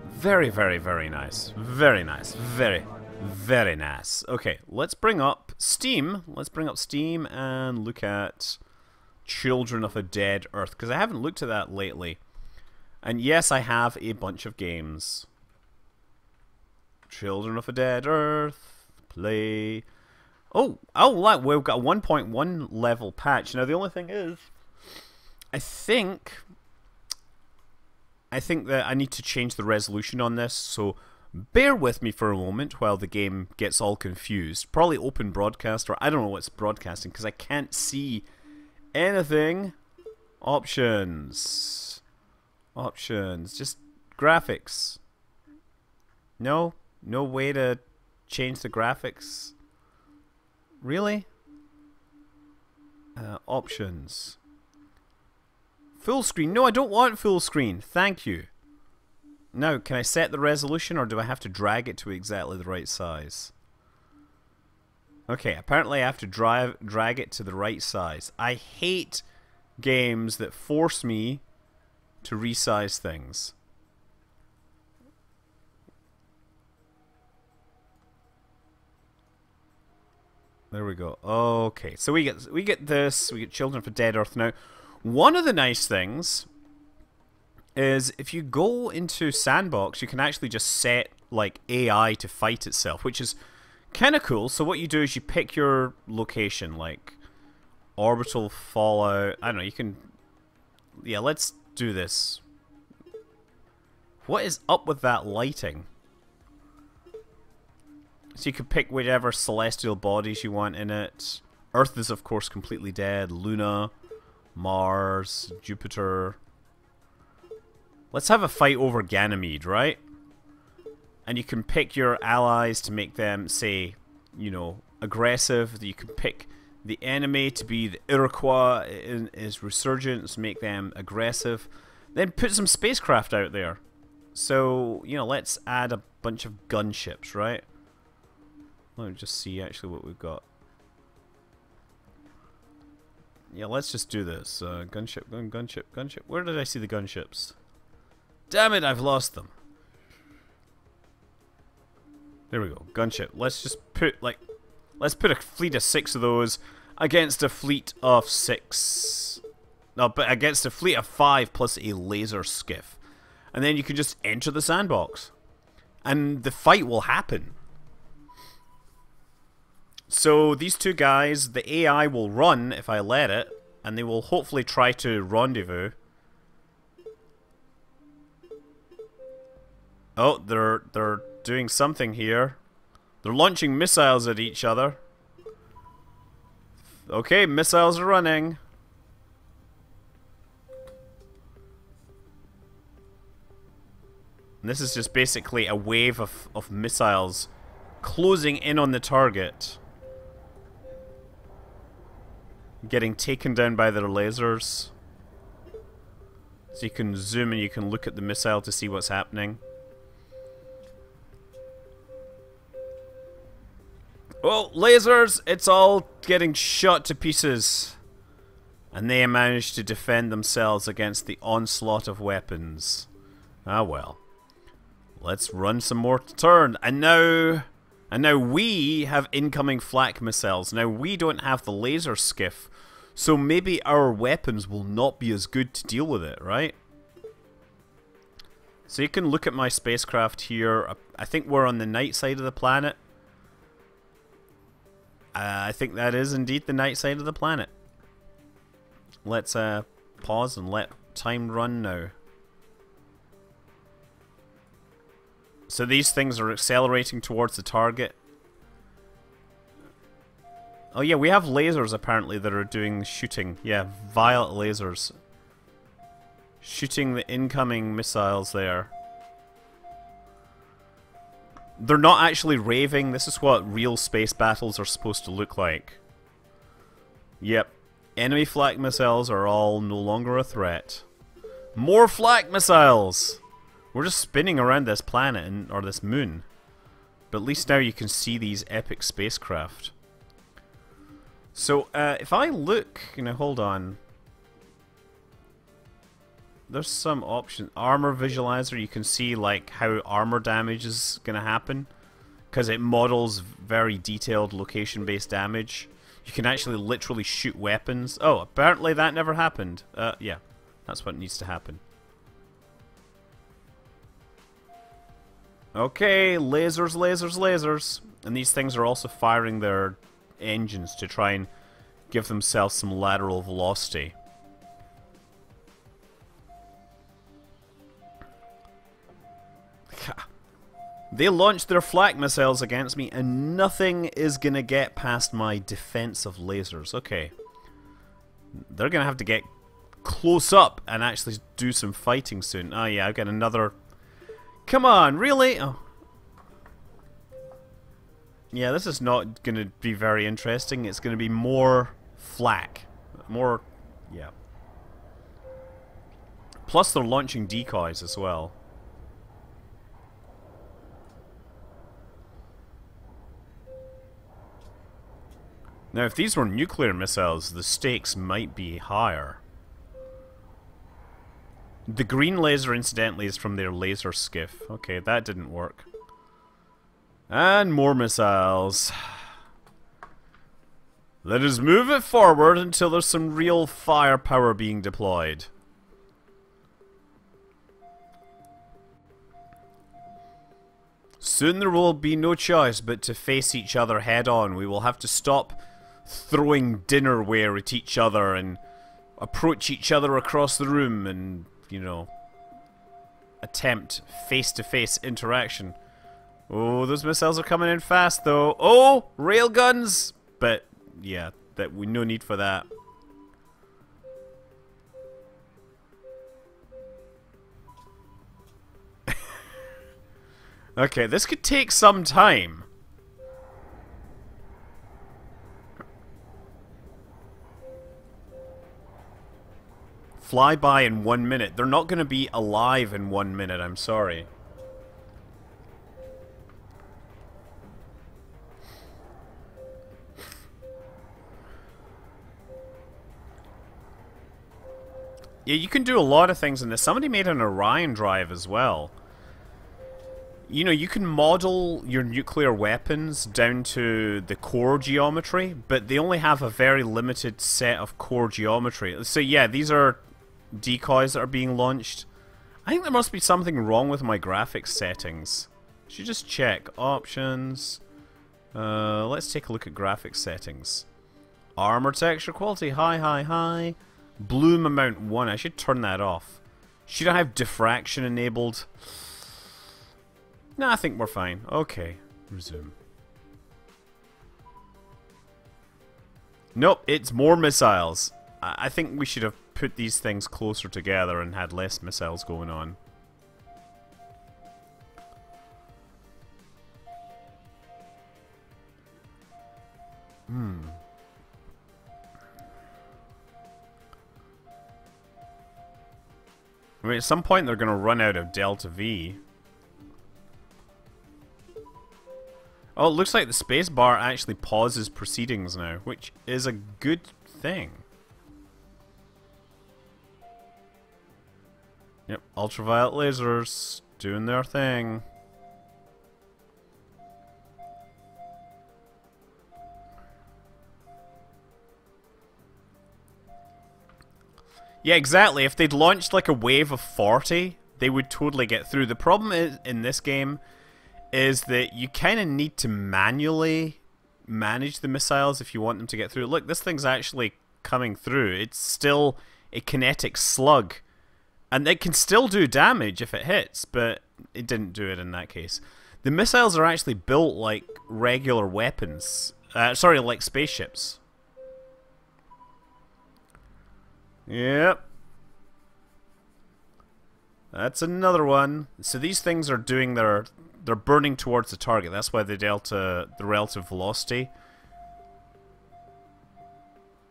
Very, very, very nice. Very nice. Very, very nice. Okay, let's bring up Steam. Let's bring up Steam and look at Children of a Dead Earth, because I haven't looked at that lately. And yes, I have a bunch of games. Children of a Dead Earth. Play. Oh, we've got a 1.1 level patch. Now the only thing is, I think that I need to change the resolution on this, so bear with me for a moment while the game gets all confused. Probably open broadcast, or I don't know what's broadcasting because I can't see anything. Options. Options. Just graphics. No? No way to change the graphics? Really? Options. Full screen. No, I don't want full screen. Thank you. Now, can I set the resolution, or do I have to drag it to exactly the right size? Okay, apparently I have to drag it to the right size. I hate games that force me to resize things. There we go. Okay, so we get this. We get Children of Dead Earth now. One of the nice things is if you go into Sandbox, you can actually just set like AI to fight itself, which is kind of cool. So what you do is you pick your location, like orbital fallout. I don't know. You can. Yeah, let's do this. What is up with that lighting? So you can pick whichever celestial bodies you want in it. Earth is, of course, completely dead. Luna, Mars, Jupiter. Let's have a fight over Ganymede, right? And you can pick your allies to make them, say, you know, aggressive. You can pick the enemy to be the Iroquois in his resurgence, make them aggressive. Then put some spacecraft out there. So, you know, let's add a bunch of gunships, right? Let me just see actually what we've got. Yeah, let's just do this. Gunship, gunship. Where did I see the gunships? Damn it, I've lost them. There we go. Gunship. Let's just put, like, let's put a fleet of 6 of those against a fleet of 6. No, but against a fleet of 5 plus a laser skiff. And then you can just enter the sandbox. And the fight will happen. So these two guys, the AI will run if I let it, and they will hopefully try to rendezvous. Oh, they're doing something here. They're launching missiles at each other. Okay, missiles are running. And this is just basically a wave of missiles closing in on the target. Getting taken down by their lasers. So you can zoom and you can look at the missile to see what's happening. Oh, lasers! It's all getting shot to pieces. And they managed to defend themselves against the onslaught of weapons. Ah well. Let's run some more turn. And now we have incoming flak missiles. Now we don't have the laser skiff. So maybe our weapons will not be as good to deal with it, right? So you can look at my spacecraft here. I think we're on the night side of the planet. I think that is indeed the night side of the planet. Let's pause and let time run now. So these things are accelerating towards the target. Oh yeah, we have lasers apparently that are doing shooting. Yeah, violet lasers. Shooting the incoming missiles there. They're not actually raving. This is what real space battles are supposed to look like. Yep. Enemy flak missiles are all no longer a threat. More flak missiles! We're just spinning around this planet, or this moon. But at least now you can see these epic spacecraft. So, if I look... hold on. There's some option. Armor visualizer, you can see like how armor damage is going to happen. Because it models very detailed location-based damage. You can actually literally shoot weapons. Oh, apparently that never happened. Yeah, that's what needs to happen. Okay, lasers, lasers, lasers. And these things are also firing their engines to try and give themselves some lateral velocity. They launched their flak missiles against me, and nothing is gonna get past my defense of lasers. Okay. They're gonna have to get close up and actually do some fighting soon. Oh yeah, I've got another... Come on, really? Oh. Yeah, this is not gonna be very interesting. It's gonna be more flak. More... yeah. Plus they're launching decoys as well. Now, if these were nuclear missiles, the stakes might be higher. The green laser, incidentally, is from their laser skiff. Okay, that didn't work. And more missiles. Let us move it forward until there's some real firepower being deployed. Soon there will be no choice but to face each other head on. We will have to stop throwing dinnerware at each other and approach each other across the room and, attempt face-to-face interaction. Oh, those missiles are coming in fast, though. Oh, railguns! But, yeah, no need for that. Okay, this could take some time. Fly by in 1 minute. They're not going to be alive in 1 minute, I'm sorry. Yeah, you can do a lot of things in this. Somebody made an Orion drive as well. You can model your nuclear weapons down to the core geometry, but they only have a very limited set of core geometry. So yeah, these are decoys that are being launched. I think there must be something wrong with my graphics settings. Should just check. Options. Let's take a look at graphics settings. Armor texture quality, high, high, high. Bloom amount 1, I should turn that off. Should I have diffraction enabled? No, I think we're fine. Okay, resume. Nope, it's more missiles. I think we should have put these things closer together and had less missiles going on. I mean, at some point they're going to run out of Delta V. Oh, it looks like the spacebar actually pauses proceedings now, which is a good thing. Yep, ultraviolet lasers doing their thing. Yeah, exactly. If they'd launched like a wave of 40, they would totally get through. The problem is in this game is that you kind of need to manually manage the missiles if you want them to get through. Look, this thing's actually coming through. It's still a kinetic slug. And it can still do damage if it hits, but it didn't do it in that case. The missiles are actually built like regular weapons. Sorry, like spaceships. Yep. That's another one. So these things are doing their... They're burning towards the target. That's why the relative velocity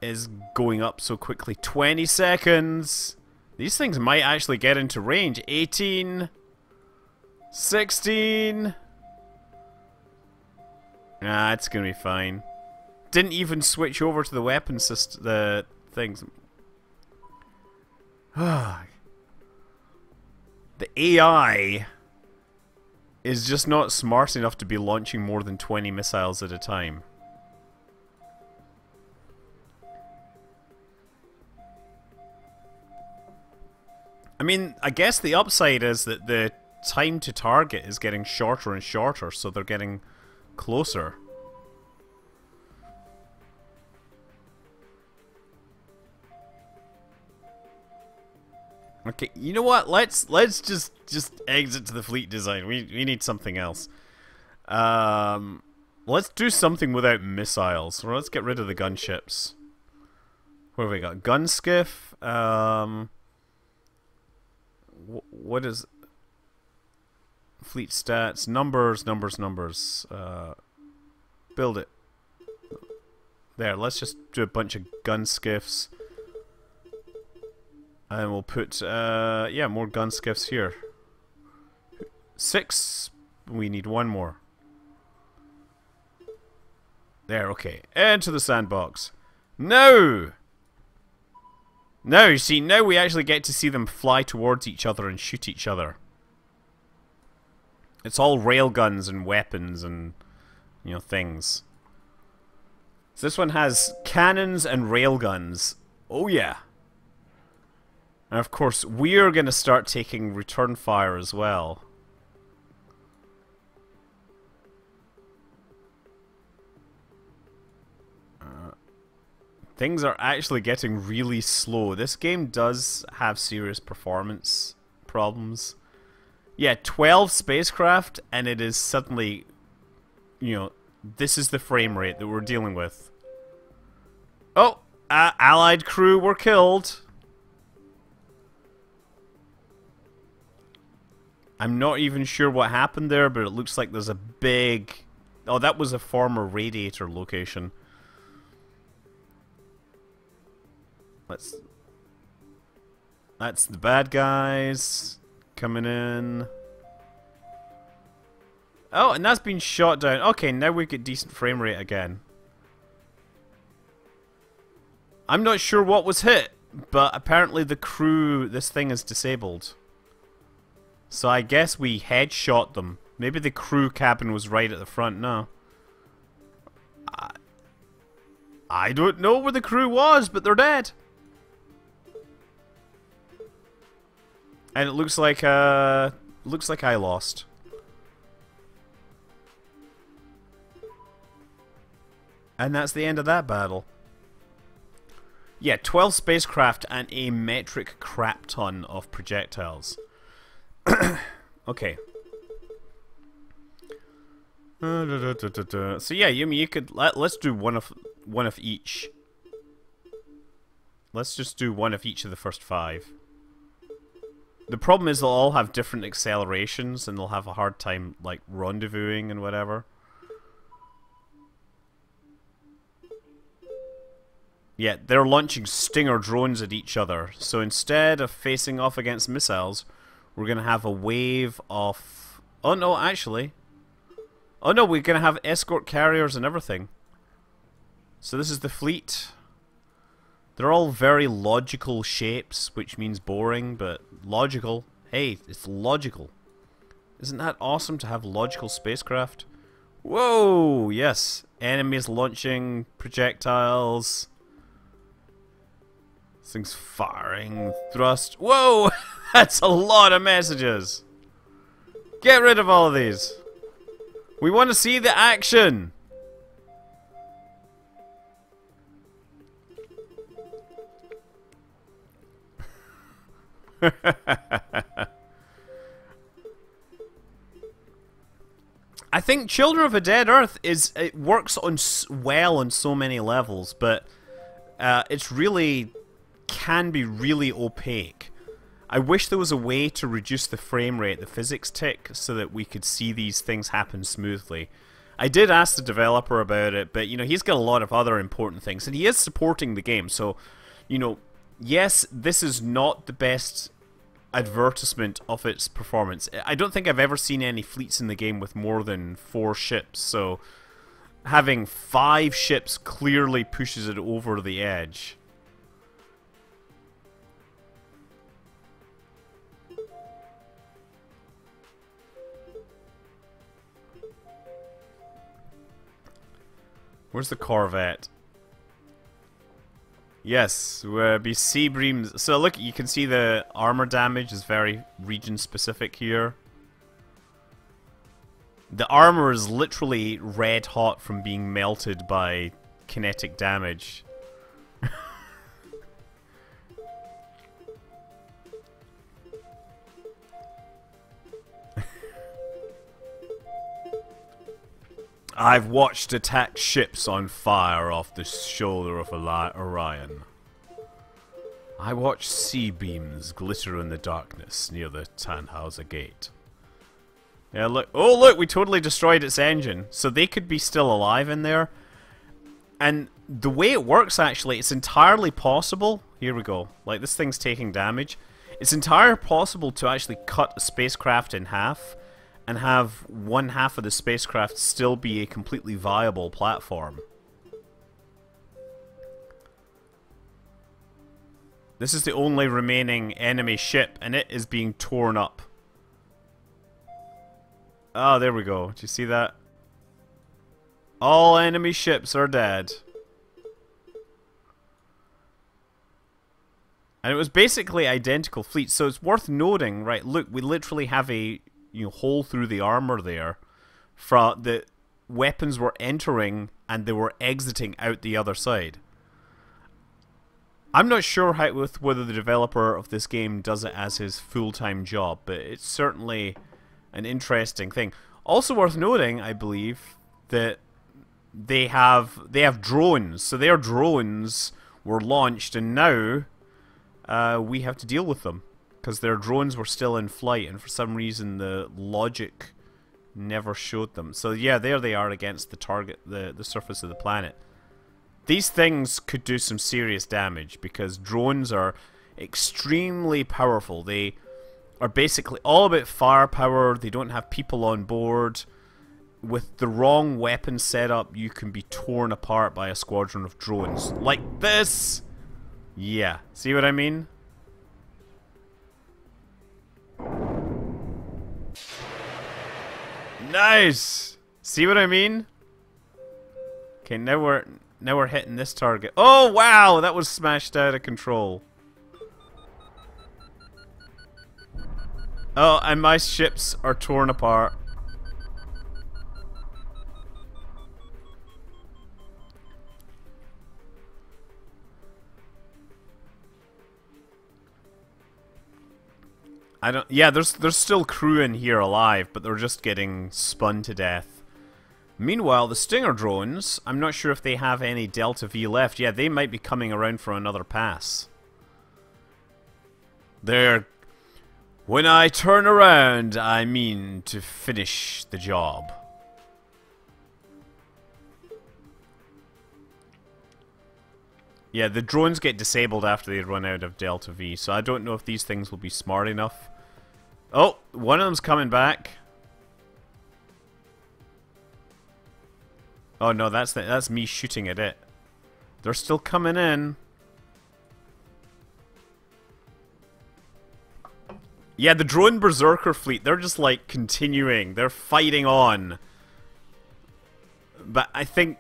is going up so quickly. 20 seconds. These things might actually get into range. 18. 16. Nah, it's gonna be fine. Didn't even switch over to the weapon system. The things. The AI is just not smart enough to be launching more than 20 missiles at a time. I mean, I guess the upside is that the time to target is getting shorter and shorter, so they're getting closer. Okay, you know what? Let's just exit to the fleet design. We need something else. Let's do something without missiles. Or let's get rid of the gunships. What have we got? Gun skiff. What is fleet stats? Numbers. Build it. There. Let's just do a bunch of gun skiffs. And we'll put, yeah, more gun skiffs here. 6. We need 1 more. There, okay. Into the sandbox. No! No, you see, now we actually get to see them fly towards each other and shoot each other. It's all railguns and weapons and, you know, things. So this one has cannons and railguns. Oh, yeah. And of course, we're going to start taking return fire as well. Things are actually getting really slow. This game does have serious performance problems. Yeah, 12 spacecraft, and it is suddenly, you know, this is the frame rate that we're dealing with. Oh, Allied crew were killed. I'm not even sure what happened there, but it looks like there's a big... Oh, that was a former radiator location. That's the bad guys coming in. Oh, and that's been shot down. Okay, now we get decent frame rate again. I'm not sure what was hit, but apparently the crew, this thing is disabled. So I guess we headshot them. Maybe the crew cabin was right at the front. No. I don't know where the crew was, but they're dead. And it looks like I lost. And that's the end of that battle. Yeah, 12 spacecraft and a metric crap ton of projectiles. Okay. So yeah, you could let's do one of each. Let's just do one of each of the first 5. The problem is they'll all have different accelerations and they'll have a hard time like rendezvousing and whatever. Yeah, they're launching Stinger drones at each other. So instead of facing off against missiles, we're going to have a wave of... Oh no, actually. Oh no, we're going to have escort carriers and everything. So this is the fleet. They're all very logical shapes, which means boring, but logical. Hey, it's logical. Isn't that awesome to have logical spacecraft? Whoa, yes. Enemies launching projectiles. This thing's firing thrust. Whoa, that's a lot of messages. Get rid of all of these. We want to see the action. I think Children of a Dead Earth it works on well on so many levels, but it's really can be really opaque. I wish there was a way to reduce the frame rate, the physics tick, so that we could see these things happen smoothly. I did ask the developer about it, but you know, he's got a lot of other important things, and he is supporting the game, so you know, yes, this is not the best advertisement of its performance. I don't think I've ever seen any fleets in the game with more than 4 ships, so having 5 ships clearly pushes it over the edge. Where's the Corvette? Yes, we'll be sea breams. So look, you can see the armor damage is very region specific here. The armor is literally red hot from being melted by kinetic damage. I've watched attacked ships on fire off the shoulder of Orion. I watched sea beams glitter in the darkness near the Tannhauser Gate. Yeah, look. Oh, look, we totally destroyed its engine. So they could be still alive in there. And the way it works, actually, it's entirely possible. Here we go. Like, this thing's taking damage. It's entirely possible to actually cut a spacecraft in half and have one half of the spacecraft still be a completely viable platform. This is the only remaining enemy ship, and it is being torn up. Oh, there we go. Do you see that? All enemy ships are dead. And it was basically identical fleets, so it's worth noting, right, look, we literally have a hole through the armor there. From the weapons were entering and they were exiting out the other side. I'm not sure whether the developer of this game does it as his full-time job, but it's certainly an interesting thing. Also worth noting, I believe, that they have drones. So their drones were launched, and now we have to deal with them. Because their drones were still in flight, and for some reason the logic never showed them. So yeah, there they are against the target, the surface of the planet. These things could do some serious damage, because drones are extremely powerful. They are basically all about firepower. They don't have people on board. With the wrong weapon setup, you can be torn apart by a squadron of drones. Like this! Yeah, see what I mean? Nice! See what I mean? Okay, now we're hitting this target. Oh wow, that was smashed out of control. Oh, and my ships are torn apart. Yeah, there's still crew in here alive, but they're just getting spun to death. Meanwhile, the Stinger drones, I'm not sure if they have any Delta V left. Yeah, they might be coming around for another pass. When I turn around, I mean to finish the job. Yeah, the drones get disabled after they run out of Delta V, so I don't know if these things will be smart enough. Oh, one of them's coming back. Oh no, that's me shooting at it. They're still coming in. Yeah, the drone berserker fleet, they're just like continuing. They're fighting on. But I don't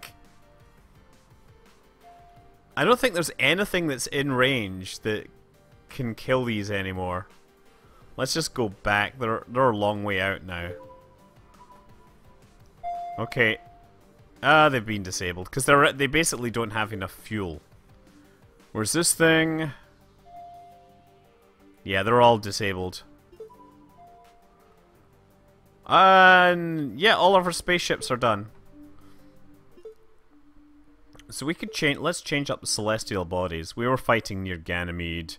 think there's anything that's in range that can kill these anymore. Let's just go back. They're a long way out now. Okay. They've been disabled because they basically don't have enough fuel. Where's this thing? Yeah, they're all disabled. And yeah, all of our spaceships are done. So we could change. Let's change up the celestial bodies. We were fighting near Ganymede.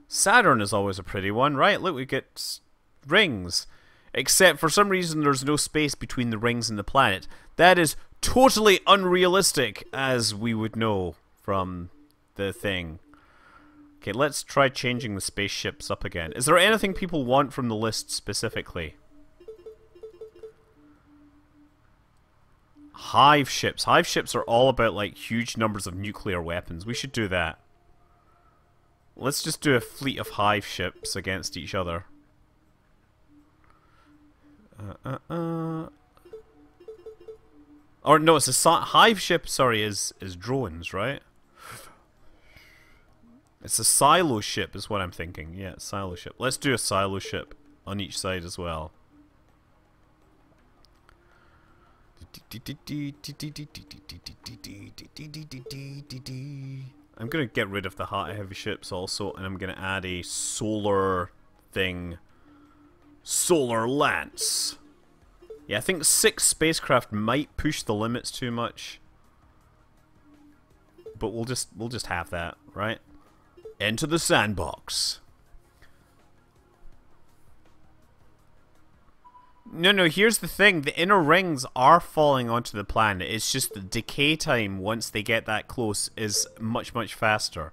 Saturn is always a pretty one, right? Look, we get rings. Except for some reason there's no space between the rings and the planet. That is totally unrealistic, as we would know from the thing. Okay, let's try changing the spaceships up again. Is there anything people want from the list specifically? Hive ships. Hive ships are all about like huge numbers of nuclear weapons. We should do that. Let's just do a fleet of hive ships against each other. Or no, it's a hive ship. Sorry, is drones, right? It's a silo ship, is what I'm thinking. Yeah, silo ship. Let's do a silo ship on each side as well. I'm gonna get rid of the heavy ships also, and I'm gonna add a solar thing. Solar Lance. Yeah, I think 6 spacecraft might push the limits too much, but we'll just have that, right? Enter the sandbox. No, here's the thing. The inner rings are falling onto the planet. It's just the decay time once they get that close is much, much faster.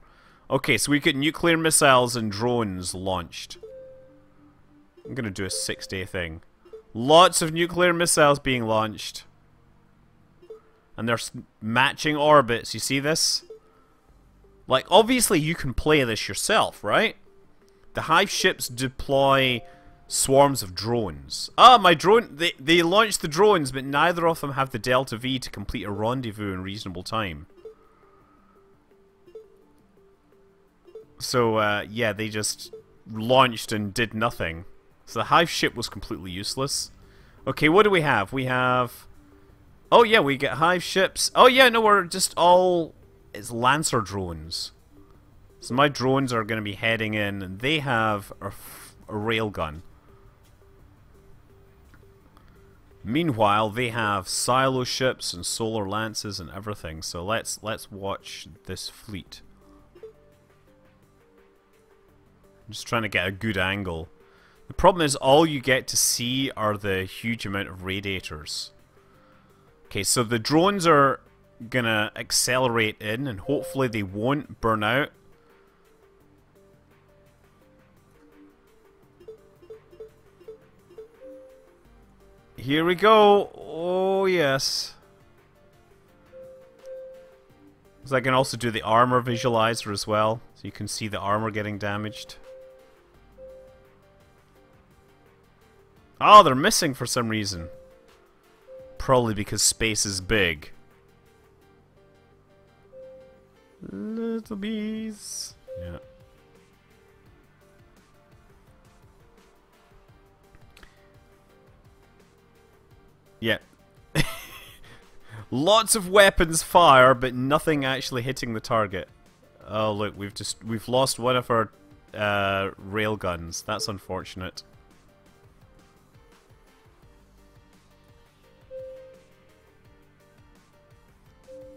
Okay, so we get nuclear missiles and drones launched. I'm gonna do a 6-day thing. Lots of nuclear missiles being launched. And they're matching orbits. You see this? Like, obviously you can play this yourself, right? The hive ships deploy swarms of drones. Ah, my drone... They launched the drones, but neither of them have the Delta V to complete a rendezvous in reasonable time. So, yeah, they just launched and did nothing. So the hive ship was completely useless. Okay, what do we have? We have... Oh, yeah, we get hive ships. Oh, yeah, no, we're just all... It's Lancer drones. So my drones are going to be heading in, and they have a railgun. Meanwhile, they have silo ships and solar lances and everything. So let's watch this fleet. I'm just trying to get a good angle. The problem is all you get to see are the huge amount of radiators. Okay, so the drones are gonna accelerate in, and hopefully they won't burn out. Here we go. Oh, yes. So I can also do the armor visualizer as well, so you can see the armor getting damaged. Oh, they're missing for some reason. Probably because space is big. Little bees. Yeah. Yeah. Lots of weapons fire, but nothing actually hitting the target. Oh look, we've lost one of our rail guns. That's unfortunate.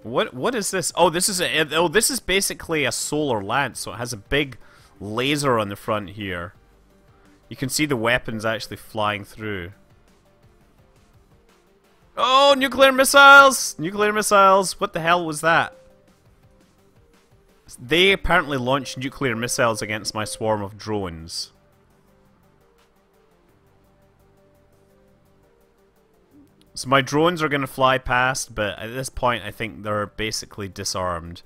What is this? Oh, this is basically a solar lance, so it has a big laser on the front here. You can see the weapons actually flying through. Oh, nuclear missiles! Nuclear missiles! What the hell was that? They apparently launched nuclear missiles against my swarm of drones. So my drones are going to fly past, but at this point I think they're basically disarmed.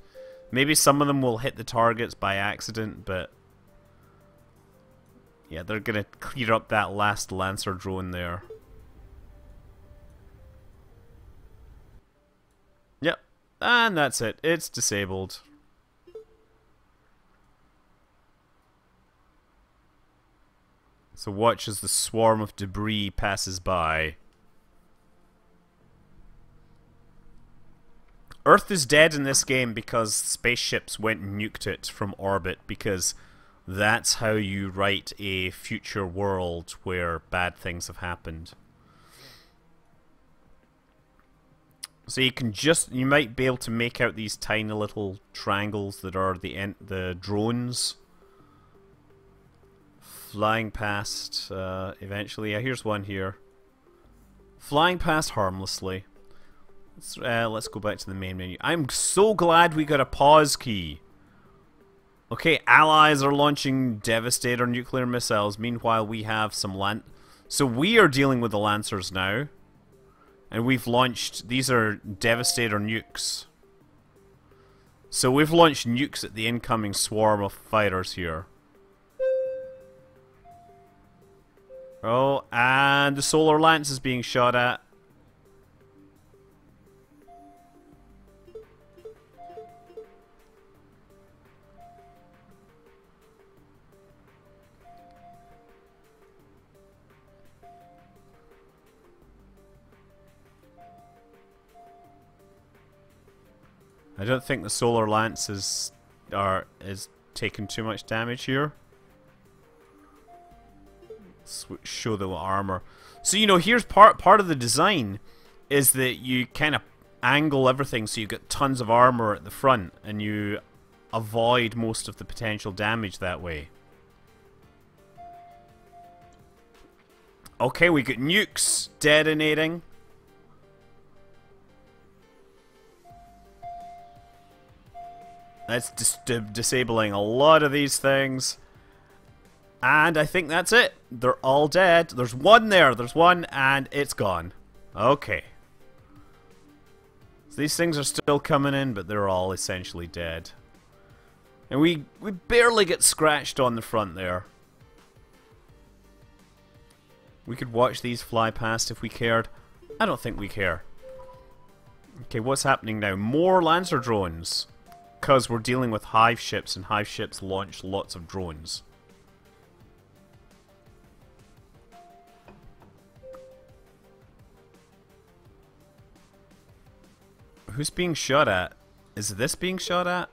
Maybe some of them will hit the targets by accident, but... Yeah, they're gonna clear up that last Lancer drone there. Yep, and that's it. It's disabled. So watch as the swarm of debris passes by. Earth is dead in this game because spaceships went and nuked it from orbit, because that's how you write a future world where bad things have happened. So you might be able to make out these tiny little triangles that are the drones flying past eventually. Yeah, here's one here. Flying past harmlessly. Let's go back to the main menu. I'm so glad we got a pause key. Okay, allies are launching Devastator nuclear missiles. Meanwhile, we have some So we are dealing with the Lancers now. And we've launched... These are Devastator nukes. So we've launched nukes at the incoming swarm of fighters here. Oh, and the Solar Lance is being shot at. I don't think the Solar Lance is taking too much damage here. Let's show the armor. So, you know, here's part of the design is that you kind of angle everything so you get tons of armor at the front and you avoid most of the potential damage that way. Okay, we got nukes detonating. That's disabling a lot of these things. And I think that's it. They're all dead. There's one there. There's one, and it's gone. Okay. So these things are still coming in, but they're all essentially dead. And we barely get scratched on the front there. We could watch these fly past if we cared. I don't think we care. Okay, what's happening now? More Lancer drones. Because we're dealing with hive ships, and hive ships launch lots of drones. Who's being shot at? Is this being shot at?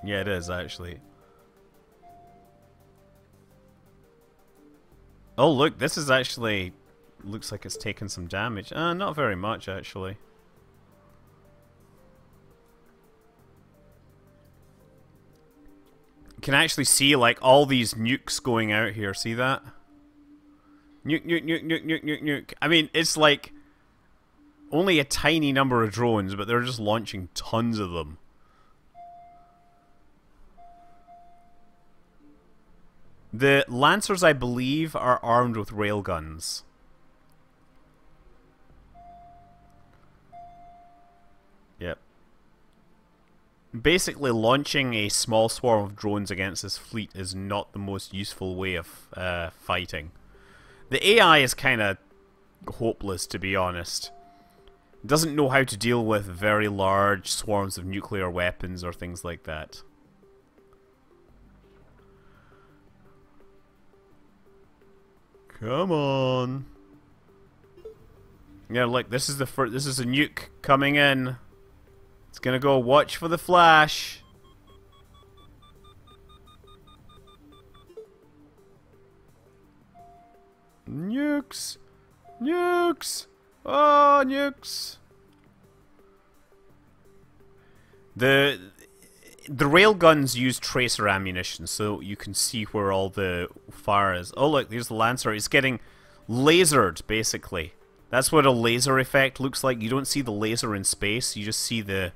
Yeah, it is, actually. Oh, look, this is actually... Looks like it's taken some damage. Not very much, actually. You can actually see, like, all these nukes going out here. See that? Nuke, nuke, nuke, nuke, nuke, nuke, nuke. I mean, it's like only a tiny number of drones, but they're just launching tons of them. The Lancers, I believe, are armed with railguns. Yep. Basically, launching a small swarm of drones against this fleet is not the most useful way of fighting. The AI is kind of hopeless, to be honest. It doesn't know how to deal with very large swarms of nuclear weapons or things like that. Come on. Yeah, look, this is the first. This is a nuke coming in. It's gonna go. Watch for the flash. Nukes! Nukes! Oh, nukes! The railguns use tracer ammunition, so you can see where all the fire is. Oh, look, there's the Lancer. It's getting lasered, basically. That's what a laser effect looks like. You don't see the laser in space. You just see the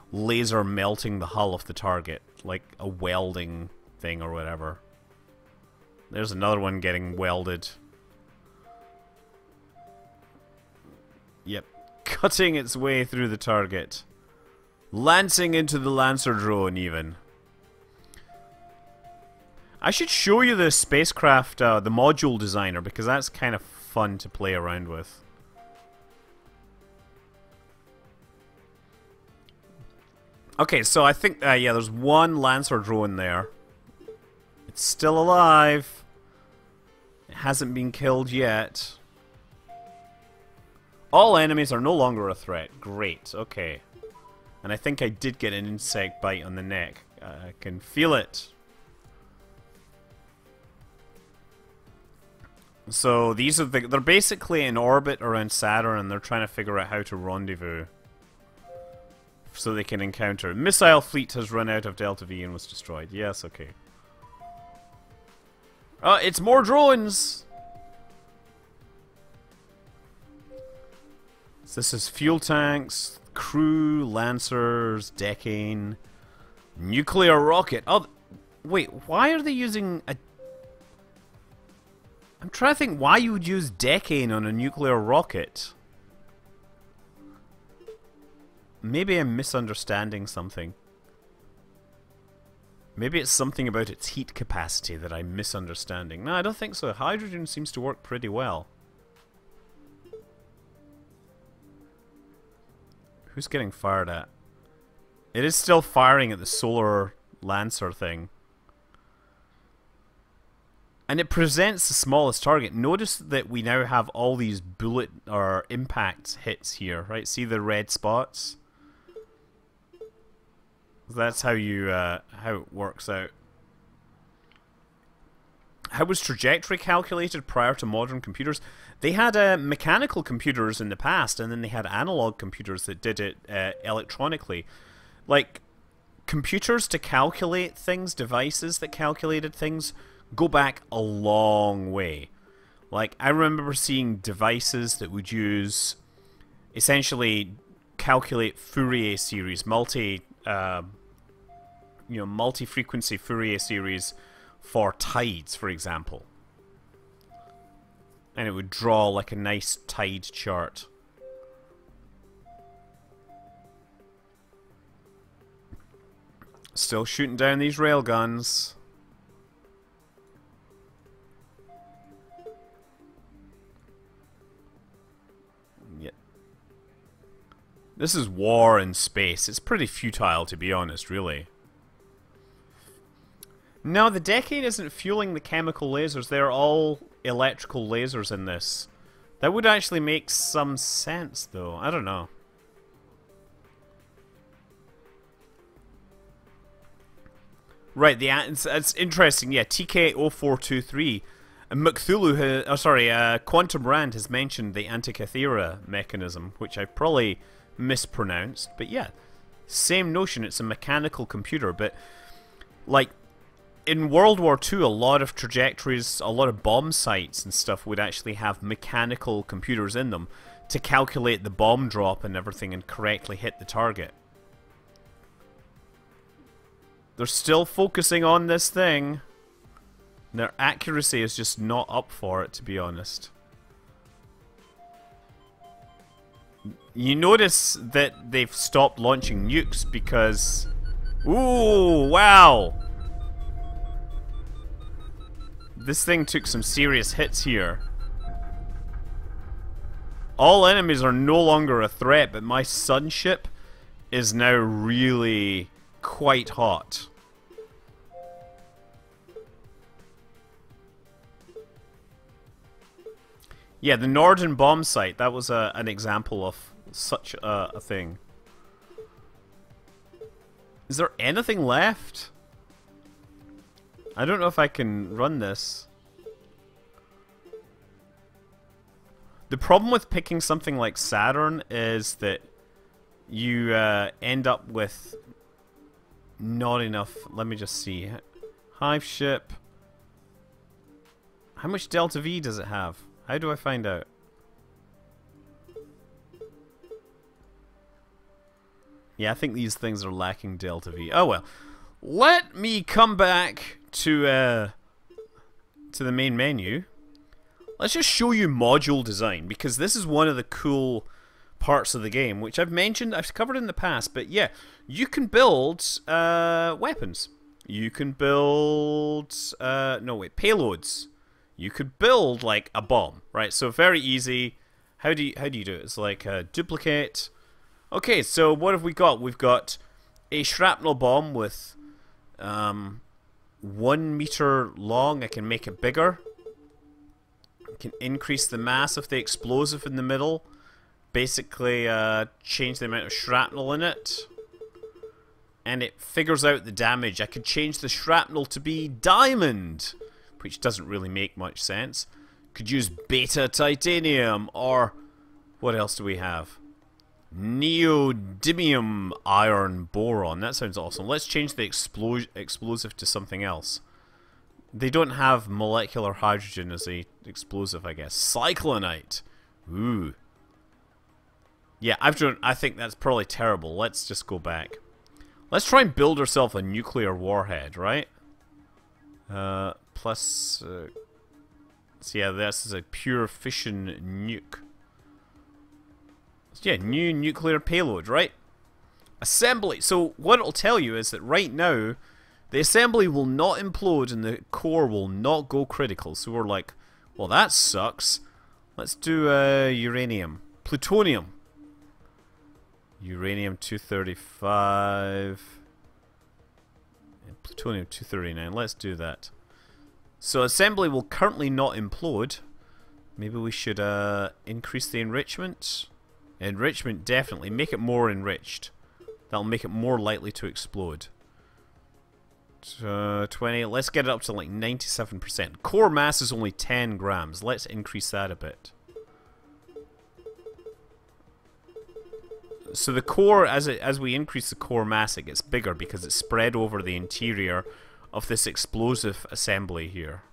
laser melting the hull of the target, like a welding thing or whatever. There's another one getting welded. Yep, cutting its way through the target. Lancing into the Lancer drone, even. I should show you the spacecraft, the module designer, because that's kind of fun to play around with. Okay, so I think, yeah, there's one Lancer drone there. It's still alive. It hasn't been killed yet. All enemies are no longer a threat. Great, okay. And I think I did get an insect bite on the neck. I can feel it. So these are they're basically in orbit around Saturn, and they're trying to figure out how to rendezvous so they can encounter. Missile fleet has run out of Delta V and was destroyed. Yes, okay. It's more drones! So this is fuel tanks, crew, lancers, decane, nuclear rocket. Oh, wait, why are they using a... I'm trying to think why you would use decane on a nuclear rocket. Maybe I'm misunderstanding something. Maybe it's something about its heat capacity that I'm misunderstanding. No, I don't think so. Hydrogen seems to work pretty well. Who's getting fired at? It is still firing at the solar lancer thing. And it presents the smallest target. Notice that we now have all these bullet or impact hits here, right? See the red spots? That's how you how it works out. How was trajectory calculated prior to modern computers? They had mechanical computers in the past, and then they had analog computers that did it electronically. Like, computers to calculate things, devices that calculated things, go back a long way. Like, I remember seeing devices that would use, essentially, calculate Fourier series, multi-frequency Fourier series for tides, for example. And it would draw like a nice tide chart. Still shooting down these railguns. Yeah. This is war in space. It's pretty futile, to be honest, really. No, the decade isn't fueling the chemical lasers. They're all electrical lasers in this. That would actually make some sense, though. I don't know. Right, it's interesting. Yeah, TK0423. Cthulhu, Quantum Rand has mentioned the Antikythera mechanism, which I probably mispronounced. But yeah, same notion. It's a mechanical computer, but like, in World War II, a lot of trajectories, a lot of bomb sites and stuff would actually have mechanical computers in them to calculate the bomb drop and everything and correctly hit the target. They're still focusing on this thing. Their accuracy is just not up for it, to be honest. You notice that they've stopped launching nukes because... Ooh, wow! This thing took some serious hits here. All enemies are no longer a threat, but my sunship is now really quite hot. Yeah, the Norden bomb site, that was an example of such a thing. Is there anything left? I don't know if I can run this. The problem with picking something like Saturn is that you end up with not enough. Let me just see. Hive ship. How much Delta V does it have? How do I find out? Yeah, I think these things are lacking Delta V. Oh well. Let me come back to the main menu. Let's just show you module design, because this is one of the cool parts of the game, which I've mentioned, I've covered in the past, but yeah, you can build weapons. you can build... no, wait, payloads. You could build, like, a bomb, right? So very easy. How do you do it? It's like duplicate. Okay, so what have we got? We've got a shrapnel bomb with 1 meter long. I can make it bigger. I can increase the mass of the explosive in the middle. Basically, change the amount of shrapnel in it. And it figures out the damage. I could change the shrapnel to be diamond, which doesn't really make much sense. Could use beta titanium, or what else do we have? Neodymium iron boron. That sounds awesome. Let's change the explosive to something else. They don't have molecular hydrogen as a explosive, I guess. Cyclonite. Ooh. Yeah, I think that's probably terrible. Let's just go back. Let's try and build ourselves a nuclear warhead, right? Plus... so yeah, this is a pure fission nuke. So yeah, new nuclear payload, right? Assembly. So what it'll tell you is that right now, the assembly will not implode and the core will not go critical. So we're like, well, that sucks. Let's do uranium. Plutonium. Uranium-235. And plutonium-239. Let's do that. So assembly will currently not implode. Maybe we should increase the enrichment. Enrichment, definitely. Make it more enriched. That'll make it more likely to explode. 20. Let's get it up to like 97%. Core mass is only 10 grams. Let's increase that a bit. So the core, as we increase the core mass, it gets bigger because it's spread over the interior of this explosive assembly here.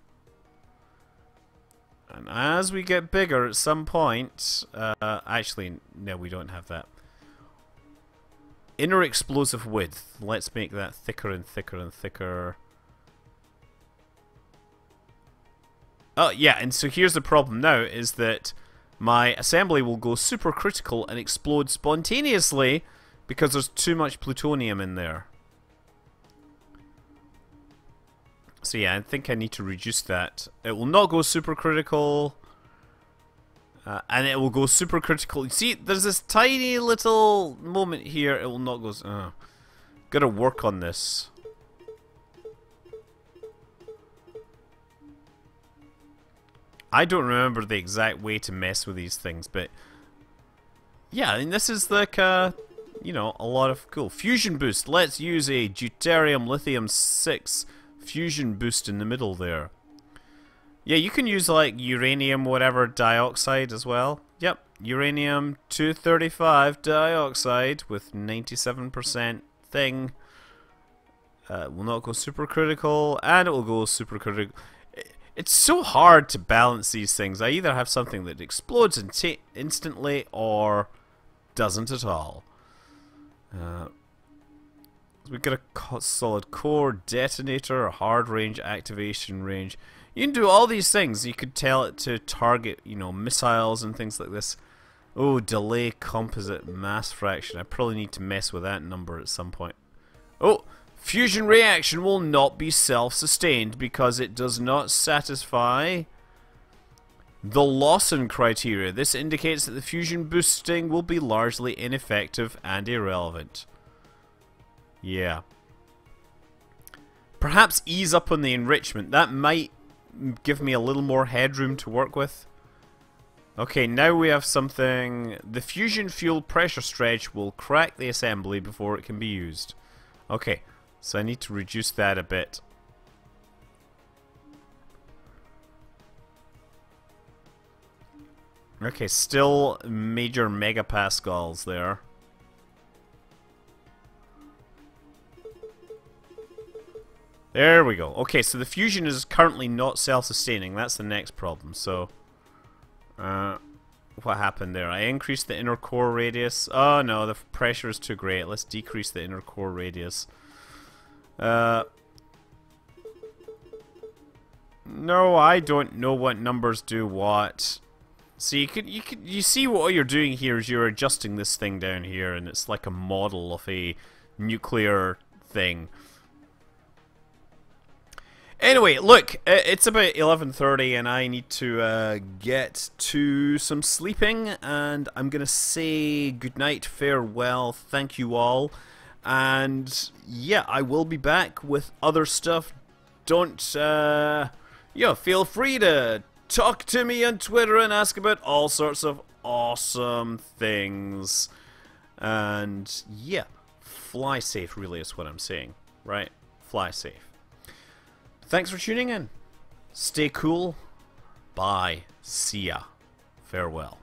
And as we get bigger at some point... actually, no, we don't have that. Inner explosive width. Let's make that thicker and thicker and thicker. Oh, yeah, and so here's the problem now, is that my assembly will go supercritical and explode spontaneously because there's too much plutonium in there. So yeah, I think I need to reduce that. It will not go supercritical. And it will go supercritical. You see, there's this tiny little moment here. It will not go... gotta work on this. I don't remember the exact way to mess with these things, but... yeah, I mean, this is like, you know, a lot of cool. Fusion boost. Let's use a deuterium lithium 6 fusion boost in the middle there. Yeah, you can use like uranium whatever dioxide as well. Yep, uranium-235 dioxide with 97% thing. Will not go supercritical, and it will go supercritical. It's so hard to balance these things. I either have something that explodes instantly or doesn't at all. We've got a solid core, detonator, a hard range, activation range. You can do all these things. You could tell it to target, you know, missiles and things like this. Oh, delay composite mass fraction. I probably need to mess with that number at some point. Oh, fusion reaction will not be self-sustained because it does not satisfy the Lawson criteria. This indicates that the fusion boosting will be largely ineffective and irrelevant. Yeah. Perhaps ease up on the enrichment. That might give me a little more headroom to work with. Okay, now we have something. The fusion fuel pressure stretch will crack the assembly before it can be used. Okay, so I need to reduce that a bit. Okay, still major megapascals there. There we go. Okay, so the fusion is currently not self-sustaining. That's the next problem. So, what happened there? I increased the inner core radius. Oh no, the pressure is too great. Let's decrease the inner core radius. No, I don't know what numbers do what. So you see what all you're doing here is you're adjusting this thing down here, and it's like a model of a nuclear thing. Anyway, look, it's about 11:30 and I need to get to some sleeping, and I'm going to say goodnight, farewell, thank you all, and yeah, I will be back with other stuff. Don't, feel free to talk to me on Twitter and ask about all sorts of awesome things, and yeah, fly safe really is what I'm saying, right? Fly safe. Thanks for tuning in. Stay cool. Bye. See ya. Farewell.